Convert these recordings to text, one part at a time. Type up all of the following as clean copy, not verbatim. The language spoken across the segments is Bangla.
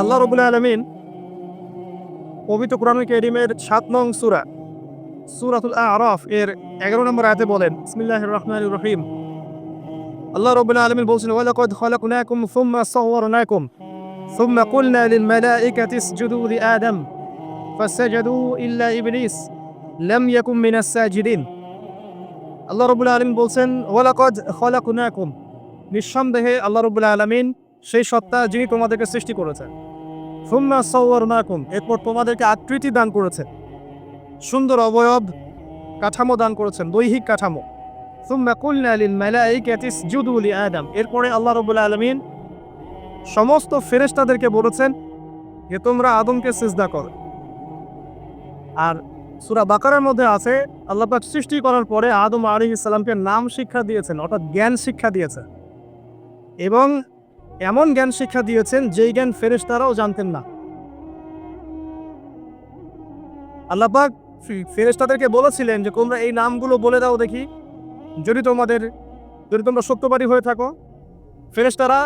আল্লাহ রাব্বুল আলামিন পবিত্র কোরআনুল কারীমের ৭ নং সূরা সূরাতুল আ'রাফ এর ১১ নম্বর আয়াতে বলেন, বিসমিল্লাহির রহমানির রহিম। আল্লাহ রাব্বুল আলামিন বলছেন, ওয়া লাকাদ খালাকনাকুম সুম্মা সাওয়ারনাকুম সুম্মা কুলনা লিল মালাইকাতি ইসজুদু লিআদম ফাসাজাদু ইল্লা ইবলিস লাম ইয়াকুম মিনাস সাজিদিন। আল্লাহ রাব্বুল আলামিন বলছেন, ওয়া লাকাদ খালাকনাকুম, নিঃসন্দেহে আল্লাহ রাব্বুল আলামিন সেই সত্তা যিনি তোমাদেরকে সৃষ্টি করেছেন। সুম্মা সাওয়ারনাকুম, এরপর তোমাদেরকে আকৃতি দান করেছেন, সুন্দর অবয়ব কাঠামো দান করেছেন, দৈহিক কাঠামো। সুম্মা কুলনা লিল মালাইকাতি ইসজুদু লিআদম, এরপরে আল্লাহ রাব্বুল আলামিন সমস্ত ফেরেশতাদেরকে বলেছেন যে তোমরা আদমকে সিজদা করো। আর সূরা বাকারার মধ্যে আছে আল্লাহ পাক সৃষ্টি করার পরে আদম আলাইহিস সালামকে নাম শিক্ষা দিয়েছেন, অর্থাৎ জ্ঞান শিক্ষা দিয়েছেন, এবং এমন জ্ঞান শিক্ষা দিয়েছেন যেই জ্ঞান ফেরেশতারাও জানতেন না। আল্লাহ পাক ফেরেশতাদেরকে বলেছিলেন যে তোমরা এই নামগুলো বলে দাও দেখি, যদি তোমরা সত্যবাদী হয়ে থাকো। ফেরেশতারা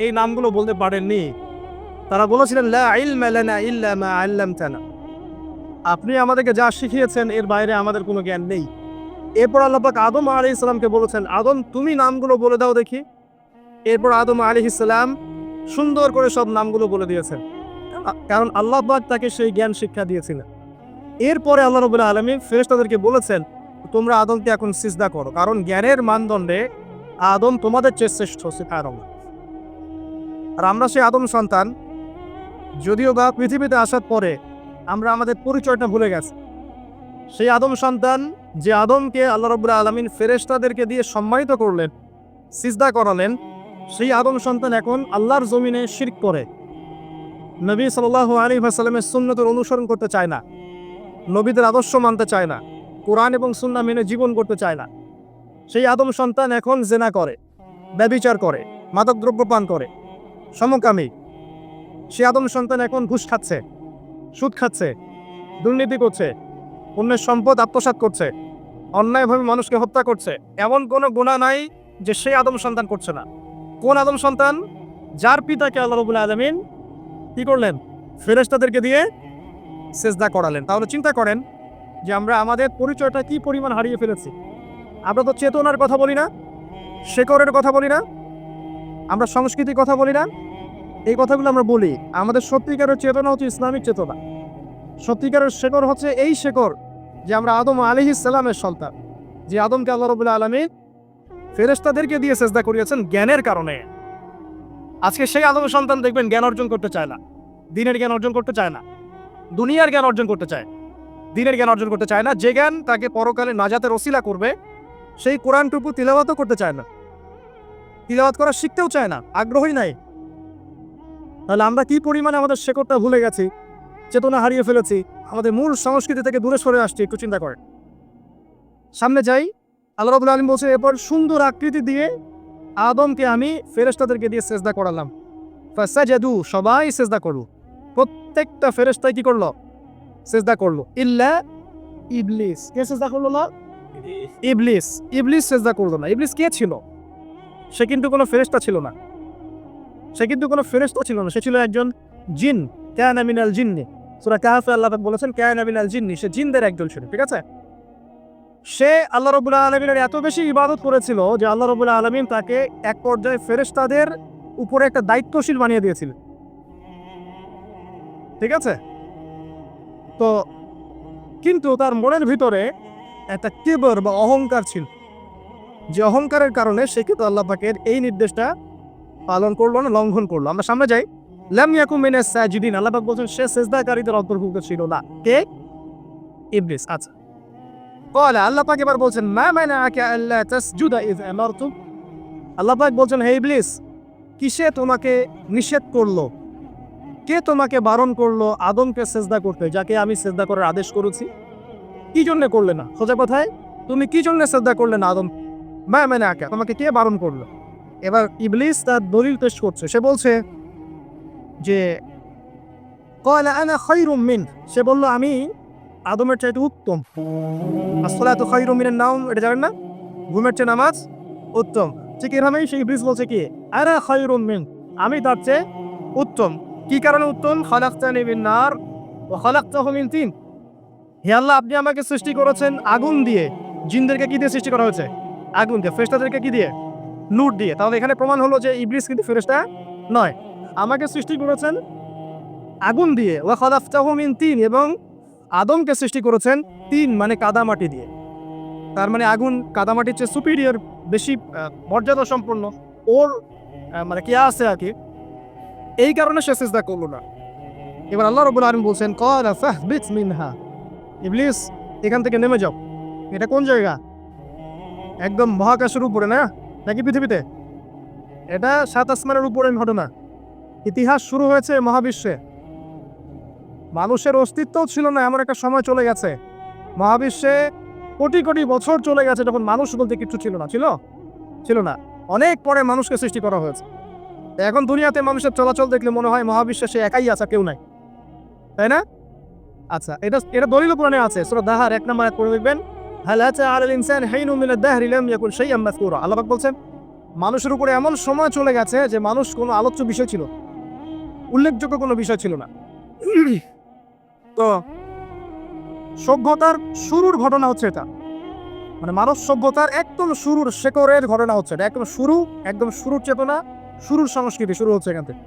এই নামগুলো বলতে পারেননি। তারা বলেছিলেন, লা ইলমা লানা ইল্লা মা আল্লামতানা, আপনি আমাদেরকে যা শিখিয়েছেন এর বাইরে আমাদের কোনো জ্ঞান নেই। এরপর আল্লাহ পাক আদম আলাইহিস সালামকে বলেছেন, আদম তুমি নামগুলো বলে দাও দেখি। এরপর আদম আলাইহিস সালাম সুন্দর করে সব নামগুলো বলে দিয়েছেন, কারণ আল্লাহ পাক তাকে সেই জ্ঞান শিক্ষা দিয়েছিলেন। এরপরে আল্লাহ রাব্বুল আলামিন ফেরেশতাদেরকে বলেছেন, তোমরা আদমকে এখন সিজদা করো, কারণ জ্ঞানের মানদণ্ডে আদম তোমাদের চেয়ে শ্রেষ্ঠ। সুবহানাল্লাহ। আর আমরা সেই আদম সন্তান, যদিও বা পৃথিবীতে আসার পরে আমরা আমাদের পরিচয়টা ভুলে গেছি। সেই আদম সন্তান, যে আদমকে আল্লাহ রাব্বুল আলামিন ফেরেশতাদেরকে দিয়ে সম্মানিত করলেন, সিজদা করালেন, সেই আদম সন্তান এখন আল্লাহর জমিনে শিরক করে, নবী সাল্লাল্লাহু আলাইহি ওয়াসাল্লামের সুন্নতের অনুসরণ করতে চায় না, নবীদের আদর্শ মানতে চায় না, কোরআন এবং সুন্নাহ মেনে জীবন করতে চায় না। সেই আদম সন্তান এখন জিনা করে, ব্যভিচার করে, মাদকদ্রব্য পান করে, সমকামী। সে আদম সন্তান এখন ঘুষ খাচ্ছে, সুদ খাচ্ছে, দুর্নীতি করছে, অন্যের সম্পদ আত্মসাৎ করছে, অন্যায়ভাবে মানুষকে হত্যা করছে। এমন কোনো গুনাহ নাই যে সেই আদম সন্তান করছে না। কোন আদম সন্তান? যার পিতাকে আল্লাহ রাব্বুল আলামিন কি করলেন? ফেরেশতাদেরকে দিয়ে সিজদা করালেন। তাহলে চিন্তা করেন যে আমরা আমাদের পরিচয়টা কি পরিমাণ হারিয়ে ফেলেছি। আমরা তো চেতনার কথা বলি না, শেকড়ের কথা বলি না, আমরা সংস্কৃতির কথা বলি না। এই কথাগুলো আমরা বলি। আমাদের সত্যিকারের চেতনা হচ্ছে ইসলামিক চেতনা। সত্যিকারের শেকড় হচ্ছে এই শেকড় যে আমরা আদম আলাইহিস সালামের সন্তান, যে আদমকে আল্লাহ রাব্বুল আলামিন ফেরেশতাদেরকে দিয়ে সিজদা করিয়েছেন জ্ঞানের কারণে। আজকে সেই আদম সন্তান দেখবেন জ্ঞান অর্জন করতে চায় না, দ্বীনের জ্ঞান অর্জন করতে চায় না, দুনিয়ার জ্ঞান অর্জন করতে চায়, দ্বীনের জ্ঞান অর্জন করতে চায় না। যে জ্ঞান তাকে পরকালে নাজাতের ওসিলা করবে, সেই কোরআনটুকু তিলাওয়াতও করতে চায় না, তিলাওয়াত করা শিখতেও চায় না, আগ্রহই নাই। তাহলে আমরা কি পরিমাণে আমাদের শেকড়টা ভুলে গেছি, চেতনা হারিয়ে ফেলেছি, আমাদের মূল সংস্কৃতি থেকে দূরে সরে আসছি। একটু চিন্তা করেন। সামনে যাই। আল্লাহ রাব্বুল আলামিন বলছে, এরপর সুন্দর আকৃতি দিয়ে আদমকে আমি ফেরেশতাদেরকে দিয়ে সিজদা করালাম। ফাসাজাদু, সবাই সিজদা করলো। প্রত্যেকটা ফেরেশতাই কি করলো? সিজদা করলো। ইল্লা ইবলিস। কে সিজদা করলো না? ইবলিস। ইবলিস সিজদা করলো না। ইবলিস কে ছিল? সে কিন্তু কোনো ফেরেশতা ছিল না। সে ছিল একজন জিন। কানা মিনাল জিন্নি। সূরা কাহফে আল্লাহ পাক বলেছেন কানা মিনাল জিন্নি, সে জিনদের একজন ছিল। ঠিক আছে? সে আল্লাহ রাব্বুল আলামিনের এত বেশি ইবাদত করেছিল যে আল্লাহ রাব্বুল আলামিন তাকে এক পর্যায়ে ফেরেশতাদের উপরে একটা দায়িত্বশীল বানিয়ে দিয়েছিলেন। ঠিক আছে? তো কিন্তু তার মনের ভিতরে একটা কিবর বা অহংকার ছিল, যে অহংকারের কারণে সে কিন্তু আল্লাহ পাকের এই নির্দেশটা পালন করলো না, লঙ্ঘন করলো। আমরা সামনে যাই। লাম ইয়াকুম মিনাস সাজিদিন, আল্লাহ পাক বলছেন সে সিজদাকারীদের অন্তর্ভুক্ত ছিল না। কে? ইবলিস। আচ্ছা, ক্বালা, আল্লাহ পাক এবার বলছেন, মা মানাআকা আল্লা তাসজুদা ইয আমারতুক। আল্লাহ পাক বলছেন, হে ইবলিস, কিসে তোমাকে নিষেধ করলো, কে তোমাকে বারণ করলো আদমকে সিজদা করতে, যাকে আমি সিজদা করার আদেশ করেছি? কি জন্য করলে না? সোজা কথায়, তুমি কি জন্য সিজদা করলে না আদম? মা মানাআকা, তোমাকে কে বারণ করলো? এবার ইবলিস তার দলিল পেশ করছে। সে বলছে যে ক্বালা আনা খায়রুম মিন, সে বলল আমি আদমের চাইতে উত্তম। আসসালাতু খায়রুম মিনান নাওম, এটা জানেন না? ঘুমের চেয়ে নামাজ উত্তম। ঠিক এরকমই সেই ইবলিস বলছে কি, আনা খায়রুম মিন, আমি তার চেয়ে উত্তম। কি কারণে উত্তম? খালাকতানি মিন নার ওয়া খালাকতাহু মিন তিন। হে আল্লাহ, আপনি আমাকে সৃষ্টি করেছেন আগুন দিয়ে। জিনদেরকে কি দিয়ে সৃষ্টি করা হয়েছে? আগুন দিয়ে। ফেরেশতাদেরকে কি দিয়ে? নূর দিয়ে। তাহলে এখানে প্রমাণ হলো যে ইবলিস কিন্তু ফেরেশতা নয়। আমাকে সৃষ্টি করেছেন আগুন দিয়ে, ওয়া খালাকতাহু মিন তিন, এবং আদমকে সৃষ্টি করেছেন তিন মানে কাদামাটি দিয়ে। তার মানে আগুন কাদামাটির চেয়ে সুপিরিয়র, বেশি মর্যাদা সম্পন্ন। ওর মানে কি আছে আর কি, এই কারণে সে সিজদা করলো না। এবার আল্লাহ রাব্বুল আলামিন বলছেন, ক্বালা ফাহবিত মিনহা, ইবলিস এখান থেকে নেমে যাও। এটা কোন জায়গা? একদম মহাকাশের উপরে না, নাকি পৃথিবীতে? এটা ৭ আসমানের উপরের ঘটনা। ইতিহাস শুরু হয়েছে মহাবিশ্বে। মানুষের অস্তিত্বও ছিল না, এমন একটা সময় চলে গেছে। মহাবিশ্বে কোটি কোটি বছর চলে গেছে যখন মানুষ বলতে কিছু ছিল না। ছিল না। অনেক পরে মানুষকে সৃষ্টি করা হয়েছে। এখন দুনিয়াতে মানুষের চলাচল দেখলে মনে হয় মহাবিশ্বে সে একাই আছে, কেউ নাই, তাই না? আচ্ছা, এটা দলিল কোরআনে আছে। সূরা দাহার ১ নম্বর আয়াত পড়ে দেখবেন, হাল আতা আলাল ইনসানি হিনুম মিনাদ দাহরি লাম ইয়াকুন শাইআম মাযকুরা। আল্লাহ পাক বলছেন, মানুষের উপরে এমন সময় চলে গেছে যে মানুষ কোনো আলোচ্য বিষয় ছিল, উল্লেখযোগ্য কোনো বিষয় ছিল না। তো সভ্যতার শুরুর ঘটনা হচ্ছে এটা, মানে মানব সভ্যতার একদম শুরুর শেকড়ের ঘটনা হচ্ছে এটা। একদম শুরুর চেতনা, শুরুর সংস্কৃতি শুরু হচ্ছে এখান থেকে।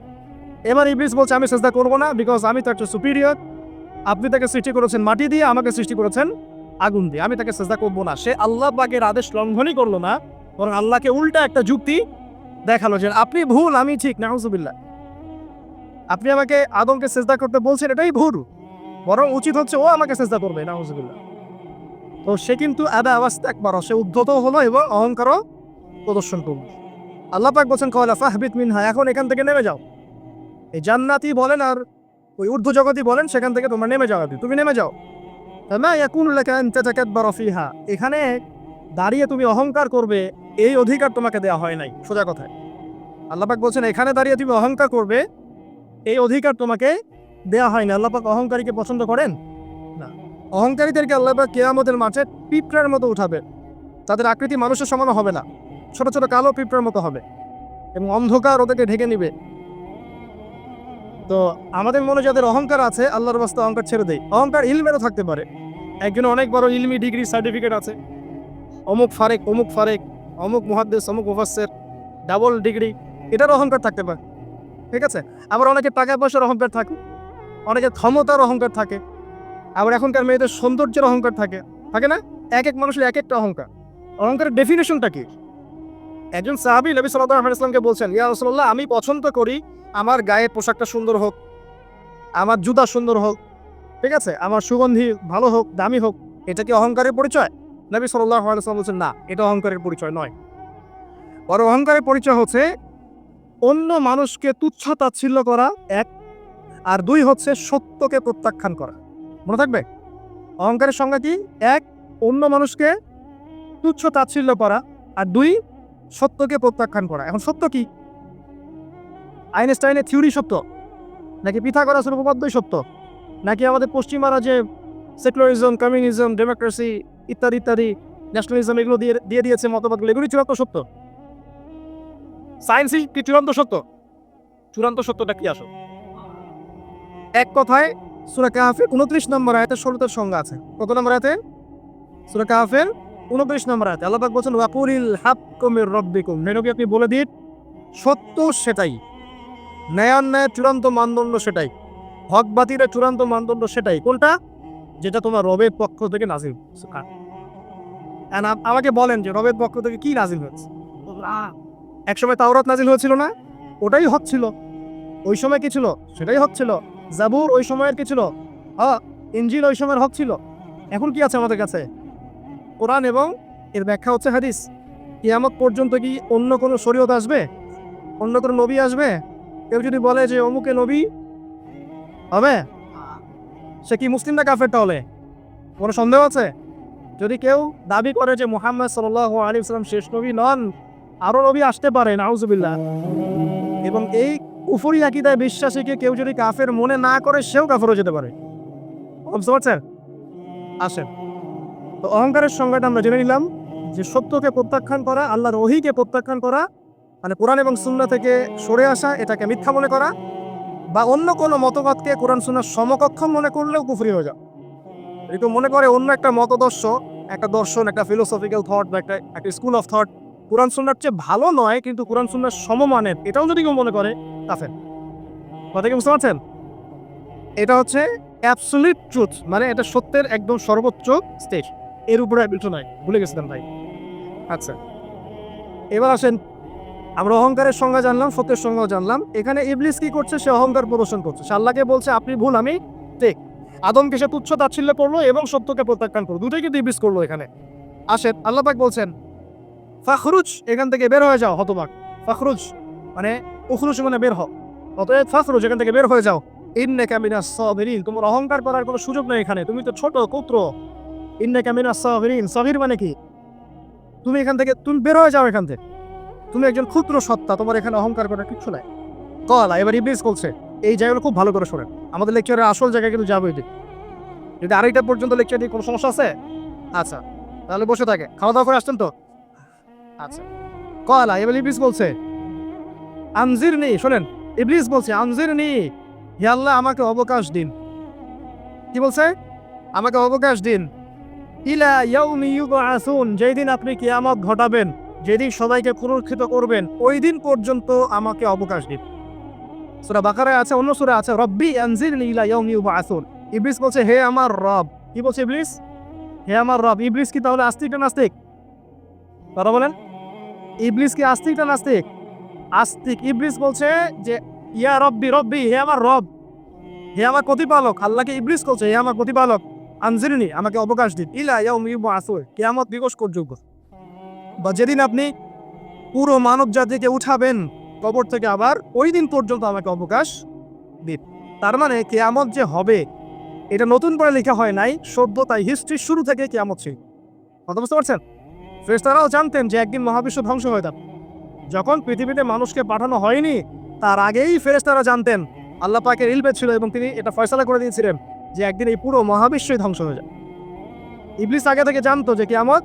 এবার ইবলিস বলছে, আমি সিজদা করবো না, বিকজ আমি তো একটা সুপিরিয়র। আপনি তাকে সৃষ্টি করেছেন মাটি দিয়ে, আমাকে সৃষ্টি করেছেন আগুন দিয়ে, আমি তাকে সিজদা করবো না। সে আল্লাহ পাকের আদেশ লঙ্ঘনই করলো না, বরং আল্লাহকে উল্টা একটা যুক্তি দেখালো যে আপনি ভুল, আমি ঠিক। নাউজুবিল্লাহ, আপনি আমাকে আদমকে সিজদা করতে বলছেন, এটাই ভুল, বরং উচিত হচ্ছে ও আমাকে সিজদা করবে। নাউজুবিল্লাহ। তো সে কিন্তু আদা ওয়াস্তাকবার, সে উদ্ধত হলো এবং অহংকারও প্রদর্শন করলো। আল্লাহ পাক বলছেন, ক্বালা ফাহবিত মিনহা, এখন এখান থেকে নেমে যাও। এই জান্নাতি বলেন আর ওই ঊর্ধ্ব জগতই বলেন, সেখান থেকে তোমরা নেমে যাও, তুমি নেমে যাও। মা ইয়াকুনু লাকা আন তাতাকাব্বারা ফিহা, এখানে দাঁড়িয়ে তুমি অহংকার করবে এই অধিকার তোমাকে দেওয়া হয় নাই। সোজা কথায় আল্লাহ পাক বলছেন, এখানে দাঁড়িয়ে তুমি অহংকার করবে এই অধিকার তোমাকে দেওয়া হয় না। আল্লাহ পাক অহংকারীকে পছন্দ করেন না। অহংকারীদেরকে আল্লাহ পাক কিয়ামতের মাঠে পিঁপড়ার মতো উঠাবে। তাদের আকৃতি মানুষের সমান হবে না, ছোট ছোট কালো পিঁপড়ার মতো হবে, এবং অন্ধকার ওদেরকে ঢেকে নিবে। তো আমাদের মনে যাদের অহংকার আছে, আল্লাহর বাস্তে অহংকার ছেড়ে দেয়। অহংকার ইলমেরও থাকতে পারে। একজন অনেক বড় ইলমি ডিগ্রি সার্টিফিকেট আছে, অমুক ফারেক, অমুক মুহাদ্দিস, অমুক মুফাসসির, ডাবল ডিগ্রি, এটার অহংকার থাকতে পারে। ঠিক আছে? আবার অনেকে টাকা পয়সার অহংকার থাকে, অনেকের ক্ষমতার অহংকার থাকে, আবার এখনকার মেয়েদের সৌন্দর্যের অহংকার থাকে, থাকে না? এক এক মানুষের এক একটা অহংকার। অহংকারের ডেফিনেশনটা কি? একজন সাহাবী নবী সাল্লাল্লাহু আলাইহি ওয়াসাল্লামকে বলছেন, ইয়া রাসূলুল্লাহ, আমি পছন্দ করি আমার গায়ের পোশাকটা সুন্দর হোক, আমার জুতা সুন্দর হোক, ঠিক আছে, আমার সুগন্ধি ভালো হোক, দামি হোক। এটা কি অহংকারের পরিচয়? নবী সাল্লাল্লাহু আলাইহি ওয়াসাল্লাম বলছেন, না, এটা অহংকারের পরিচয় নয়। বড় অহংকারের পরিচয় হচ্ছে অন্য মানুষকে তুচ্ছ তাচ্ছিল্য করা, এক, আর দুই হচ্ছে সত্যকে প্রত্যাখ্যান করা। মনে থাকবে, অহংকারের সংজ্ঞা কি? এক, অন্য মানুষকে তুচ্ছ তাচ্ছিল্য করা, আর দুই, সত্যকে প্রত্যাখ্যান করা। এখন সত্য কি? আইনস্টাইনের থিওরি সত্য, নাকি পিথাগোরাসের উপপাদ্যই সত্য, নাকি আমাদের পশ্চিমারা যে সেকুলারিজম, কমিউনিজম, ডেমোক্রেসি ইত্যাদি ইত্যাদি, ন্যাশনালিজম এগুলো দিয়ে দিয়েছে মতবাদগুলো, এগুলি চূড়ান্ত সত্য? সায়েন্সই কি চূড়ান্ত সত্য? চূড়ান্ত সত্যটা কি আসো? এক কথায় সূরা কাহফের ২৯ নম্বর আয়াতে ১৬টার সংজ্ঞা আছে। কত নম্বর আয়াতে? সূরা কাহফের ২৯ নম্বর আয়াতে আল্লাহ পাক বলছেন, ওয়াকুলিল হাক্কু মির রাব্বিকুম, নবী আপনি বলে দিন সত্য সেটাই, ন্যায়ান্যায়ের চূড়ান্ত মানদণ্ড সেটাই, হক বাতিলের চূড়ান্ত মানদণ্ড সেটাই। কোনটা? যেটা তোমার রবের পক্ষ থেকে নাজিল। আমাকে বলেন যে রবের পক্ষ থেকে কি নাজিল হয়েছে? একসময় তাওরাত নাজিল হয়েছিল না? ওটাই হক ছিল। ওই সময় কি ছিল? সেটাই হক ছিল। জাবুর ওই সময়ের কি ছিল? ইনজিল ওই সময়ের হক ছিল। এখন কি আছে আমাদের কাছে? কোরআন, এবং এর ব্যাখ্যা হচ্ছে হাদিস। কিয়ামত পর্যন্ত কি অন্য কোনো শরীয়ত আসবে? অন্য কোনো নবী আসবে? কেউ যদি বলে যে অমুকে নবী হবে, সে কি মুসলিম না কাফের? তাহলে কোনো সন্দেহ আছে? যদি কেউ দাবি করে যে মুহাম্মদ সাল্লাল্লাহু আলাইহি ওয়াসাল্লাম শেষ নবী নন, আরো নবী আসতে পারে, নাউজুবিল্লাহ, এবং এই কুফরি আকীদায় বিশ্বাসীকে কেউ যদি কাফের মনে না করে, সেও কাফের হয়ে যেতে পারে। বুঝতে পারছেন? আসেন, তো অহংকারের সংজ্ঞাটা আমরা জেনে নিলাম যে সত্যকে প্রত্যাখ্যান করা, আল্লাহর ওহীকে প্রত্যাখ্যান করা, মানে কোরআন এবং সুন্নাহ থেকে সরে আসা, এটাকে মিথ্যা মনে করা, বা অন্য কোনো মতবাদকে কোরআন সুন্নাহর সমকক্ষ মনে করলেও কুফরি হয়ে যায়। যদি কেউ মনে করে অন্য একটা মতদর্শ, একটা দর্শন, একটা ফিলোসফিক্যাল থট বা একটা স্কুল অফ থট কোরআন সুন্নাহর চেয়ে ভালো নয় কিন্তু কোরআন সুন্নাহর সমমানের, এটাও যদি কেউ মনে করে কাফের। কথা কি বুঝতে পারছেন? এটা হচ্ছে অ্যাবসলিউট ট্রুথ, মানে এটা সত্যের একদম সর্বোচ্চ স্টেজ, এর উপরে কিছু নাই। ভুলে গেছিলাম ভাই। আচ্ছা, এবার আসেন, আমরা অহংকারের সংজ্ঞা জানলাম, সত্যের সংজ্ঞাও জানলাম। এখানে ইবলিস কি করছে? সে অহংকার প্রদর্শন করছে। সে আল্লাহকে বলছে আপনি ভুল, আমি ঠিক। আদমকে সে তুচ্ছ তাচ্ছিল্য করলো এবং সত্যকে প্রত্যাখ্যান করলো, দুটোই কিন্তু ইবলিস করলো এখানে। আসেন, আল্লাহ পাক বলছেন ফাখরুজ, এখান থেকে বের হয়ে যাও হতবাক। ফাখরুজ মানে উখরুজ মানে বের হও, অতএব ফাখরুজ, এখান থেকে বের হয়ে যাও। ইন্নাকা মিনাস সাগিরিন, তোমার অহংকার করার কোনো সুযোগ নেই এখানে, তুমি তো ছোট পুত্র। ইন্নাকা মিনাস সাগিরিন, সাগির মানে কি? তুমি এখান থেকে তুমি বের হয়ে যাও এখান থেকে, তুমি একজন ক্ষুদ্র সত্তা, তোমার এখানে অহংকার করার কিছু নাই। কলা এবার ইবলিস বলছে, এই জায়গাগুলো খুব ভালো করে শোনেন, আমাদের লেকচারের আসল জায়গায় কিন্তু যাবো এটি। যদি আড়াইটা পর্যন্ত লেকচার দিয়ে কোনো সমস্যা আছে? আচ্ছা, তাহলে বসে থাকে, খাওয়া দাওয়া করে আসছেন তো? আচ্ছা, কলা এবার ইবলিস বলছে আনজিরনি, শোনেন, ইবলিস বলছে আনজিরনি, হে আল্লাহ আমাকে অবকাশ দিন। কি বলছে? আমাকে অবকাশ দিন। ইলা ইয়াউমি ইউবআসুন, যেই দিন আপনি কিয়ামত ঘটাবেন, যেদিন সবাইকে পুনরুত্থিত করবেন, ওই দিন পর্যন্ত আমাকে অবকাশ দিন। সূরা বাকারায় আছে, অন্য সূরা আছে রব্বি আনজিরনি ইলা ইয়াউমি ইউবআসুন। ইবলিস বলছে হে আমার রব। কি বলছে ইবলিস? হে আমার রব। ইবলিস কি তাহলে আস্তিক না নাস্তিক? কথা বলেন, ইবলিস কি আস্তিক না নাস্তিক? আস্তিক। ইবলিস বলছে যে ইয়া রব্বি রব্বি, হে আমার রব, হে আমার প্রতিপালক। আল্লাহকে ইবলিস বলছে হে আমার প্রতিপালক, আনজিরনি, আমাকে অবকাশ দিন, ইলা ইয়াউমি ইউবআসুন, কিয়ামত দিবস পর্যন্ত, বা যেদিন আপনি পুরো মানব জাতিকে উঠাবেন কবর থেকে, আবার ওই দিন পর্যন্ত আমাকে অবকাশ দিন। তার মানে কিয়ামত যে হবে এটা নতুন করে লেখা হয় নাই, সভ্যতায় হিস্ট্রির শুরু থেকে কিয়ামত ছিল। কথা বুঝতে পারছেন? ফেরেশতারাও জানতেন যে একদিন মহাবিশ্ব ধ্বংস হয়ে যাবে। যখন পৃথিবীতে মানুষকে পাঠানো হয়নি তার আগেই ফেরেশতারা জানতেন, আল্লাহ পাকের ইলমে ছিল এবং তিনি এটা ফয়সালা করে দিয়েছিলেন যে একদিন এই পুরো মহাবিশ্বই ধ্বংস হয়ে যাবে। ইবলিস আগে থেকে জানতো যে কিয়ামত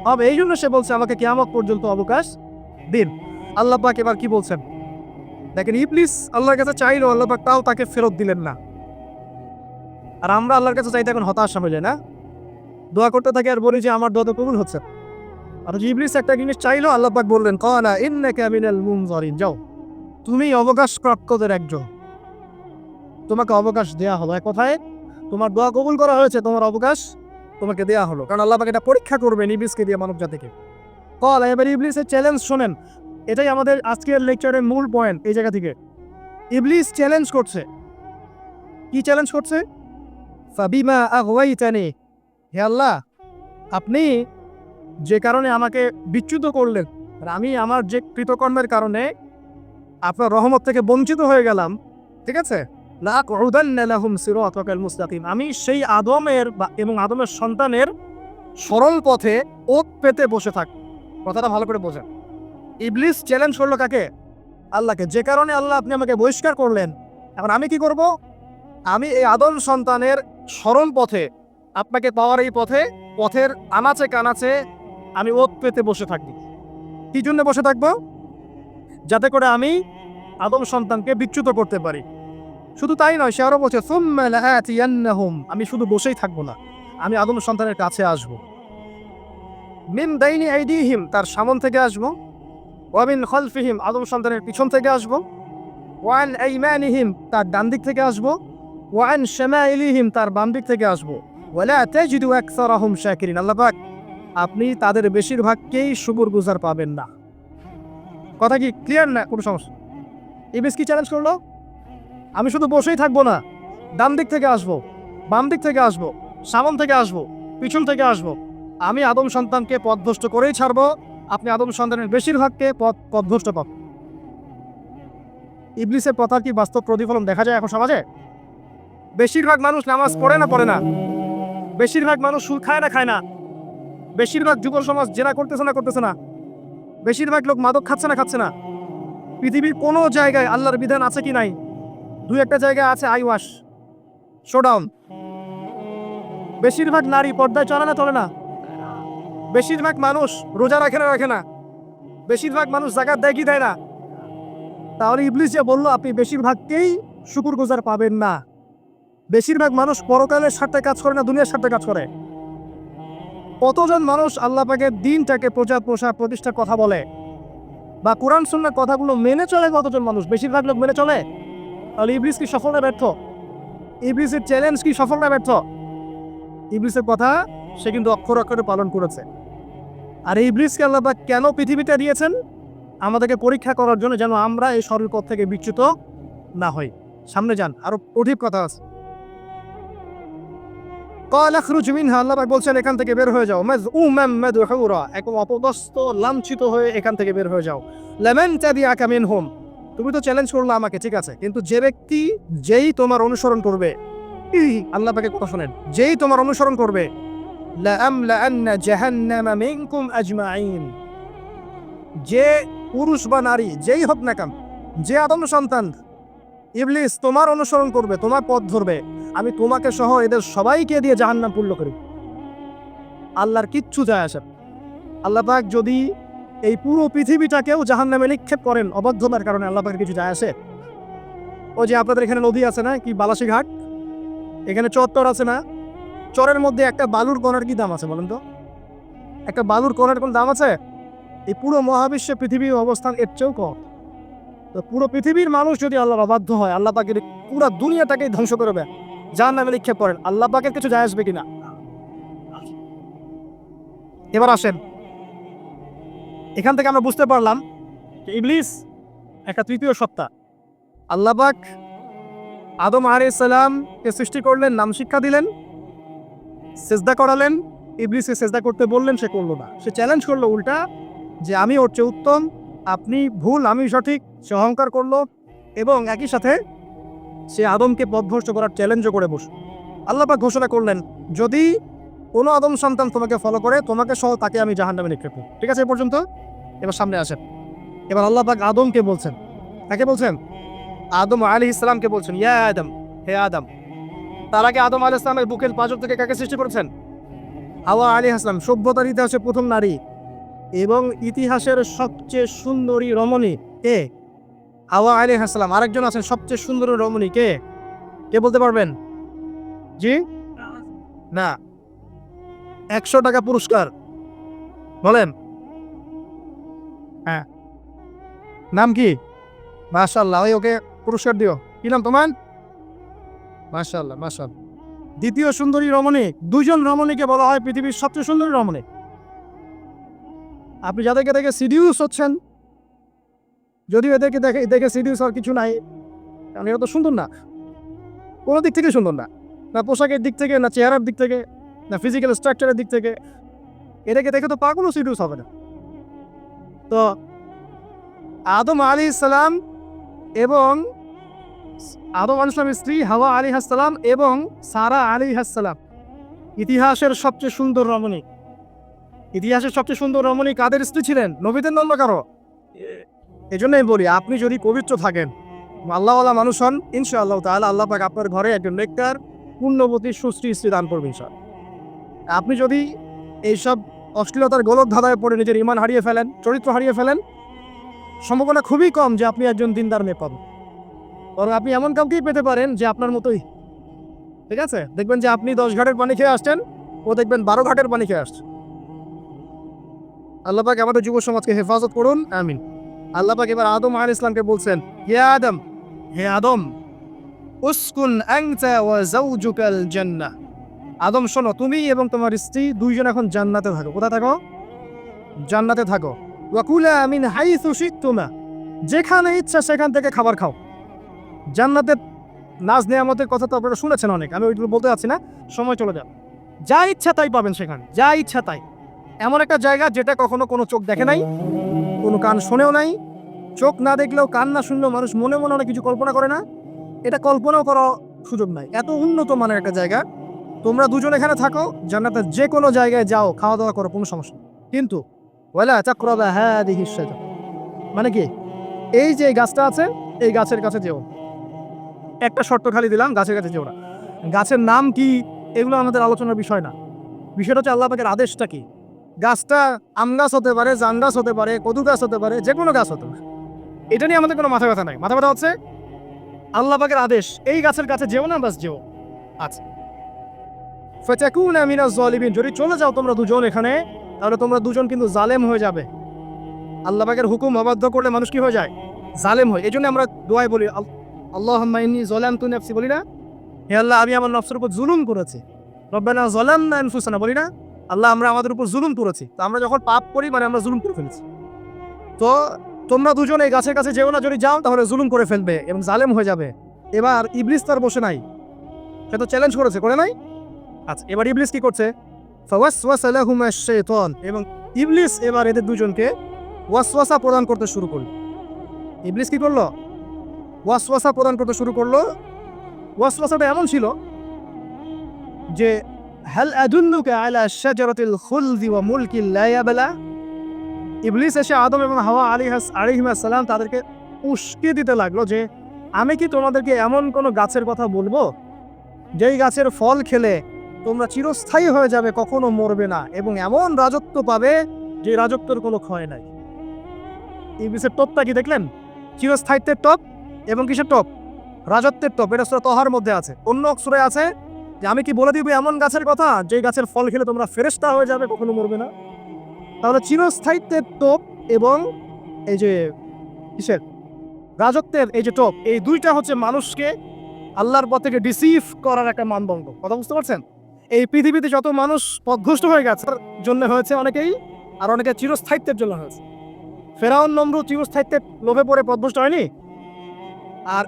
হবে, এই জন্য সে বলছে আমাকে কিয়ামত পর্যন্ত অবকাশ দিন। আল্লাহ পাক এবার কি বলছেন দেখেন, ইবলিস আল্লাহর কাছে চাইলো, আল্লাহ পাক তাও তাকে ফেরত দিলেন না। আর আমরা আল্লাহর কাছে চাইতে এখন হতাশা হয়ে যায় না, দোয়া করতে থাকি আর বলি যে আমার দোয়া তো কবুল হচ্ছে। আর ইবলিস একটা জিনিস চাইলো, আল্লাহ পাক বললেন ক্বালা ইন্নাকা মিনাল মুনজারিন, যাও তুমি অবকাশপ্রাপ্তদের একজন, তোমাকে অবকাশ দেয়া হলো। এক কথায় তোমার দোয়া কবুল করা হয়েছে, তোমার অবকাশ তোমাকে দেয়া হলো, কারণ আল্লাহ পাক এটা পরীক্ষা করবেন ইবলিসকে দিয়ে, মানব জাতিকে। ক্বালা, এবার ইবলিসের চ্যালেঞ্জ শোনেন, এটাই আমাদের আজকের লেকচারের মূল পয়েন্ট। এই জায়গা থেকে ইবলিস চ্যালেঞ্জ করছে। কি চ্যালেঞ্জ করছে? ফাবিমা আগওয়াইতানি, হে আল্লাহ আপনি যে কারণে আমাকে বিচ্যুত করলেন, আর আমি আমার যে কৃতকর্মের কারণে আপনার রহমত থেকে বঞ্চিত হয়ে গেলাম, ঠিক আছে, লাআকউদান্না লাহুম সিরাতাকাল মুস্তাকিম, আমি সেই আদমের এবং আদমের সন্তানের সরল পথে ওত পেতে বসে থাক। কথাটা ভালো করে বোঝেন। ইবলিস চ্যালেঞ্জ করলো কাকে? আল্লাহকে। যে কারণে আল্লাহ আপনি আমাকে বহিষ্কার করলেন, এখন আমি কি করব? আমি এই আদম সন্তানের সরল পথে, আপনাকে পাওয়ার এই পথে, পথের আনাচে কানাচে আমি ওত পেতে বসে থাকবো। কি জন্য বসে থাকবো? যাতে করে আমি আদম সন্তানকে বিচ্যুত করতে পারি। শুধু তাই নয়, সে আরো বলছে সুম্মা লাআতিয়ান্নাহুম, আমি শুধু বসেই থাকবো না, আমি আদম সন্তানের কাছে আসবো। মিন বাইনি আইদিহিম, তার সামন থেকে আসবো, ওয়া মিন খালফিহিম, আদম সন্তানের পিছন থেকে আসবো, ওয়া আন আইমানিহিম, তার ডান দিক থেকে আসবো, ওয়া আন শামাইলিহিম, তার বাম দিক থেকে আসবো, ওয়ালা তাজিদু আকসারাহুম শাকিরিন, আল্লাহ পাক আপনি তাদের বেশিরভাগকেই শুকরগুজার পাবেন না। কথা কি ক্লিয়ার না? কোনো সমস্যা? ইবলিস কি চ্যালেঞ্জ করলো? আমি শুধু বসেই থাকবো না, ডান দিক থেকে আসবো, বাম দিক থেকে আসবো, সামন থেকে আসবো, পিছন থেকে আসবো, আমি আদম সন্তানকে পথভ্রষ্ট করেই ছাড়বো, আপনি আদম সন্তানের বেশিরভাগকে পথভ্রষ্ট পাবেন। ইবলিসের কথার কি বাস্তব প্রতিফলন দেখা যায় এখন সমাজে? বেশিরভাগ মানুষ নামাজ পড়ে না পড়ে না, বেশিরভাগ মানুষ সুদ খায় না খায় না, বেশিরভাগ যুব সমাজ জেনা করতেছে না, বেশিরভাগ লোক মাদক খাচ্ছে না খাচ্ছে না। পৃথিবীর কোনো জায়গায় আল্লাহর বিধান আছে কি নাই? দুই একটা জায়গায় আছে আই ওয়াশ, শোডাউন। বেশিরভাগ নারী পর্দায় চলে না চলে না, বেশিরভাগ মানুষ রোজা রাখে না, বেশিরভাগ মানুষ যাকাত দেয় কি দেয় না। তাহলে ইবলিস যে বললো আপনি বেশিরভাগকেই শুকরগুজার পাবেন না। বেশিরভাগ মানুষ পরকালের স্বার্থে কাজ করে না, দুনিয়ার স্বার্থে কাজ করে। কতজন মানুষ আল্লাহ পাকের দিনটাকে প্রচার প্রসার প্রতিষ্ঠার কথা বলে বা কোরআন সুন্নাহর কথাগুলো মেনে চলে, কতজন মানুষ? বেশিরভাগ লোক মেনে চলে। তাহলে ইবলিস কি সফল না ব্যর্থ? ইবলিসের চ্যালেঞ্জ কি সফল না ব্যর্থ? ইবলিসের কথা সে কিন্তু অক্ষর অক্ষরে পালন করেছে। আর ইবলিসকে আল্লাহ পাক কেন পৃথিবীতে দিয়েছেন? আমাদেরকে পরীক্ষা করার জন্য, যেন আমরা এই সরল পথ থেকে বিচ্যুত না হই। সামনে যান, আরো অধিক কথা আছে। ক্বালা খরুজ মিনহা, আল্লাহ পাক বলছেন এখান থেকে বের হয়ে যাও। মাযউমান মাদহুরা, একদম অপদস্থ লাঞ্ছিত হয়ে এখান থেকে বের হয়ে যাও। লামান তাবিআকা মিনহুম, তুমি তো চ্যালেঞ্জ করলে আমাকে, ঠিক আছে, কিন্তু যে ব্যক্তি যেই তোমার অনুসরণ করবে, আল্লাহ পাকের কথা শুনেন, যেই তোমার অনুসরণ করবে, লা আমলাআন্না জাহান্নামা মিনকুম আজমাইন, যে পুরুষ বা নারী যেই হোক না কেন, যে আদম সন্তান ইবলিস তোমার অনুসরণ করবে, তোমার পথ ধরবে, আমি তোমাকে সহ এদের সবাইকে দিয়ে জাহান্নাম পূর্ণ করি। আল্লাহর কিচ্ছু যায় আসে না। আল্লাহ পাক যদি এই পুরো পৃথিবীটাকেও জাহান্নামে নিক্ষেপ করেন অবাধ্যতার কারণে, আল্লাহ পাকের কিছু যায় আসে? ও যে আপনাদের এখানে নদী আছে না, কি বালাসী ঘাট, এখানে চর আছে না, চরের মধ্যে একটা বালুর কণার কি দাম আছে বলেন তো? একটা বালুর কণার কোন দাম আছে? এই পুরো মহাবিশ্বে পৃথিবীর অবস্থান এর চেয়েও কম। তো পুরো পৃথিবীর মানুষ যদি আল্লাহর অবাধ্য হয়, আল্লাহ পাকের পুরো দুনিয়াটাকেই ধ্বংস করবে, জাহান্নামে নিক্ষেপ করেন, আল্লাহ পাকের কিছু যায় আসবে কিনা? এবার আসেন, এখান থেকে আমরা বুঝতে পারলাম যে ইবলিস একটা তৃতীয় সত্তা। আল্লাহ পাক আদম আলাইহিস সালামকে সৃষ্টি করলেন, নাম শিক্ষা দিলেন, সেজদা করালেন, ইবলিসকে সেজদা করতে বললেন, সে করলো না। সে চ্যালেঞ্জ করলো উল্টা, যে আমি ওর চেয়ে উত্তম, আপনি ভুল, আমি সঠিক। সে অহংকার করলো এবং একই সাথে সে আদমকে পথভ্রষ্ট করার চ্যালেঞ্জও করে বসল। আল্লাহ পাক ঘোষণা করলেন, যদি কোনো আদম সন্তান তোমাকে ফলো করে, তোমাকে সহ তাকে আমি জাহান্নামে নিক্ষেপ করব। ঠিক আছে এ পর্যন্ত? এবার সামনে আসেন। এবার আল্লাহ পাক আদমকে বলছেন, তাকে বলছেন আদম আলাইহিস সালামকে বলছেন, ইয়া আদম, হে আদম। তার আগে আদম আলাইহিস সালামের বুকের পাঁজর থেকে কাকে সৃষ্টি করেছেন? হাওয়া আলাইহিস সালাম, সভ্যতার ইতিহাসে প্রথম নারী এবং ইতিহাসের সবচেয়ে সুন্দরী রমণী কে? হাওয়া আলাইহিস সালাম। আরেকজন আছেন সবচেয়ে সুন্দরী রমণী, কে? কে বলতে পারবেন? জি না, 100 টাকা পুরস্কার বলেন। হ্যাঁ, নাম কি? মাশাআল্লাহ, ওই ওকে পুরস্কার দিও। কি নাম তোমার? মাশাআল্লাহ, মাশাআল্লাহ। দ্বিতীয় সুন্দরী রমণী, দুইজন রমণীকে বলা হয় পৃথিবীর সবচেয়ে সুন্দরী রমণী। আপনি যাদেরকে দেখে সিডিউস হচ্ছেন, যদিও এদেরকে দেখে সিডিউস হওয়ার কিছু নাই, কারণ এরা তো সুন্দর না, কোনো দিক থেকে সুন্দর না, না পোশাকের দিক থেকে, না চেহারার দিক থেকে, না ফিজিক্যাল স্ট্রাকচারের দিক থেকে। এটাকে দেখে তো পাগলও সিডিউস হবে না। তো আদম আলাইহিস সালাম এবং আদম আলাইহিস সালামের স্ত্রী হাওয়া আলাইহিস সালাম এবং সারা আলাইহিস সালাম ইতিহাসের সবচেয়ে সুন্দর রমণী। ইতিহাসের সবচেয়ে সুন্দর রমণী কাদের স্ত্রী ছিলেন? নবীদের নন্দ কারো। এই জন্যই বলি, আপনি যদি পবিত্র থাকেন, আল্লাহওয়ালা মানুষ হন, ইনশাআল্লাহ তাআলা আল্লাহ পাক আপনার ঘরে একজন নেককার পুণ্যবতী সুশ্রী স্ত্রী দান করবেন ইনশাআল্লাহ। আপনি যদি এইসব অশ্লীলতার গোলক ধাঁধায় পড়ে নিজের ঈমান হারিয়ে ফেলেন, চরিত্র হারিয়ে ফেলেন, সম্ভাবনা খুবই কম যে আপনি একজন দিনদার মেয়ে পাবেন। বরং আপনি এমন কাউকেই পেতে পারেন যে আপনার মতোই। ঠিক আছে, দেখবেন যে আপনি 10 ঘাটের পানি খেয়ে আসছেন, ও দেখবেন 12 ঘাটের পানি খেয়ে আসছে। আল্লাহ পাক আমাদের যুব সমাজকে হেফাজত করুন, আমিন। আল্লাহ পাক এবার আদম আলাইহিস সালামকে বলছেন, ইয়া আদম, হে আদম, উসকুন আনতা ওয়া যাওজুকাল জান্নাহ। আদম শোনো, তুমি এবং তোমার স্ত্রী দুইজন এখন জান্নাতে থাকো। কোথায় থাকো? জান্নাতে থাকো। ওয়া কুলা মিন হাইসু শি'তুমা, যেখানে ইচ্ছা সেখান থেকে খাবার খাও। জান্নাতের নাজ নেয়ামতের কথা তো আপনারা শুনেছেন অনেক, আমি ওইগুলো বলতে যাচ্ছি না, সময় চলে যাবে। যা ইচ্ছা তাই পাবেন সেখানে, যা ইচ্ছা তাই। এমন একটা জায়গা যেটা কখনো কোনো চোখ দেখে নাই, কোনো কান শোনেও নাই। চোখ না দেখলেও, কান না শুনলেও মানুষ মনে মনে অনেক কিছু কল্পনা করে না, এটা কল্পনাও করার সুযোগ নাই। এত উন্নত মানের একটা জায়গা। তোমরা দুজন এখানে থাকো, জান্নাতের যে কোনো জায়গায় যাও, খাওয়া দাওয়া করো, কোনো সমস্যা নেই। কিন্তু ওয়ালা তাকরাবা হাদিহিস শাজার, মানে কি, এই যে গাছটা আছে, এই গাছের কাছে যেও। একটা শর্ত খালি দিলাম, গাছের কাছে যেও না। গাছের নাম কি এগুলো আমাদের আলোচনার বিষয় না। বিষয়টা হচ্ছে আল্লাহ পাকের আদেশটা কি। গাছটা আম গাছ হতে পারে, জাম গাছ হতে পারে, কদু গাছ হতে পারে, যে কোনো গাছ হতে পারে। এটা নিয়ে আমাদের কোনো মাথা ব্যথা নাই। মাথা ব্যথা হচ্ছে আল্লাহ পাকের আদেশ এই গাছের কাছে যেও না, বাস যেও। আচ্ছা, ফাতাকুনা মিনাজ জালিমিন, যদি চলে যাও তোমরা দুজন এখানে, তাহলে তোমরা দুজন কিন্তু জালেম হয়ে যাবে। আল্লাহ পাকের হুকুম অবাধ্য করলে মানুষ কি হয়ে যায়? জালেম হয়। এই জন্য আমরা দোয়ায় বলি আল্লাহুম্মা ইন্নী যালামতু নাফসি, বলি না? হে আল্লাহ, আমি আমার নফসের উপর জুলুম করেছি। রব্বানা যালামনা আনফুসানা, বলি না? আল্লাহ, আমরা আমাদের উপর জুলুম করেছি। তো আমরা যখন পাপ করি মানে আমরা জুলুম করে ফেলেছি। তো তোমরা দুজন এই গাছের কাছে যেও না, যদি যাও তাহলে জুলুম করে ফেলবে এবং জালেম হয়ে যাবে। এবার ইবলিস তার বসে নাই, সে তো চ্যালেঞ্জ করেছে, করে নাই? আচ্ছা, এবার ইবলিস কি করছে? ফাওয়াসওয়াসা লাহুমা শাইতান, এবং ইবলিস এবার এদের দুজনকে ওয়াসওয়াসা প্রদান করতে শুরু করলো। ইবলিস কি করলো? ওয়াসওয়াসা প্রদান করতে শুরু করলো। ওয়াসওয়াসাটা এমন ছিল যে হাল আদুল্লুকা আলা শাজারাতিল খুলদি ওয়া মুলকিন লা ইয়াবলা। ইবলিস এসে আদম এবং হাওয়া আলাইহিস সালাম তাদেরকে উস্কে দিতে লাগলো যে আমি কি তোমাদেরকে এমন কোনো গাছের কথা বলবো যেই গাছের ফল খেলে তোমরা চিরস্থায়ী হয়ে যাবে, কখনো মরবে না, এবং এমন রাজত্ব পাবে যে রাজত্বের কোনো ক্ষয় নাই। ইবলিসের টপটা কি দেখলেন? চিরস্থায়িত্বের টপ এবং কিসের টপ? রাজত্বের টপ। এটা সূরা তহার মধ্যে আছে। অন্য সূরায় আছে যে আমি কি বলে দিব এমন গাছের কথা যেই গাছের ফল খেলে তোমরা ফেরেশতা হয়ে যাবে, কখনো মরবে না। তাহলে চিরস্থায়িত্বের টপ এবং এই যে কিসের রাজত্বের এই যে টপ, এই দুইটা হচ্ছে মানুষকে আল্লাহর পথ থেকে ডিসিভ করার একটা মানদণ্ড। কথা বুঝতে পারছেন? এই পৃথিবীতে যত মানুষ পথভ্রষ্ট হয়ে গেছে তার জন্য হয়েছে অনেকেই, আর অনেকে চিরস্থায়িত্বের জন্য হয়েছে। ফেরাউন নমরুদ চিরস্থায়িত্বের লোভে পড়ে পথভ্রষ্ট হয়নি? আর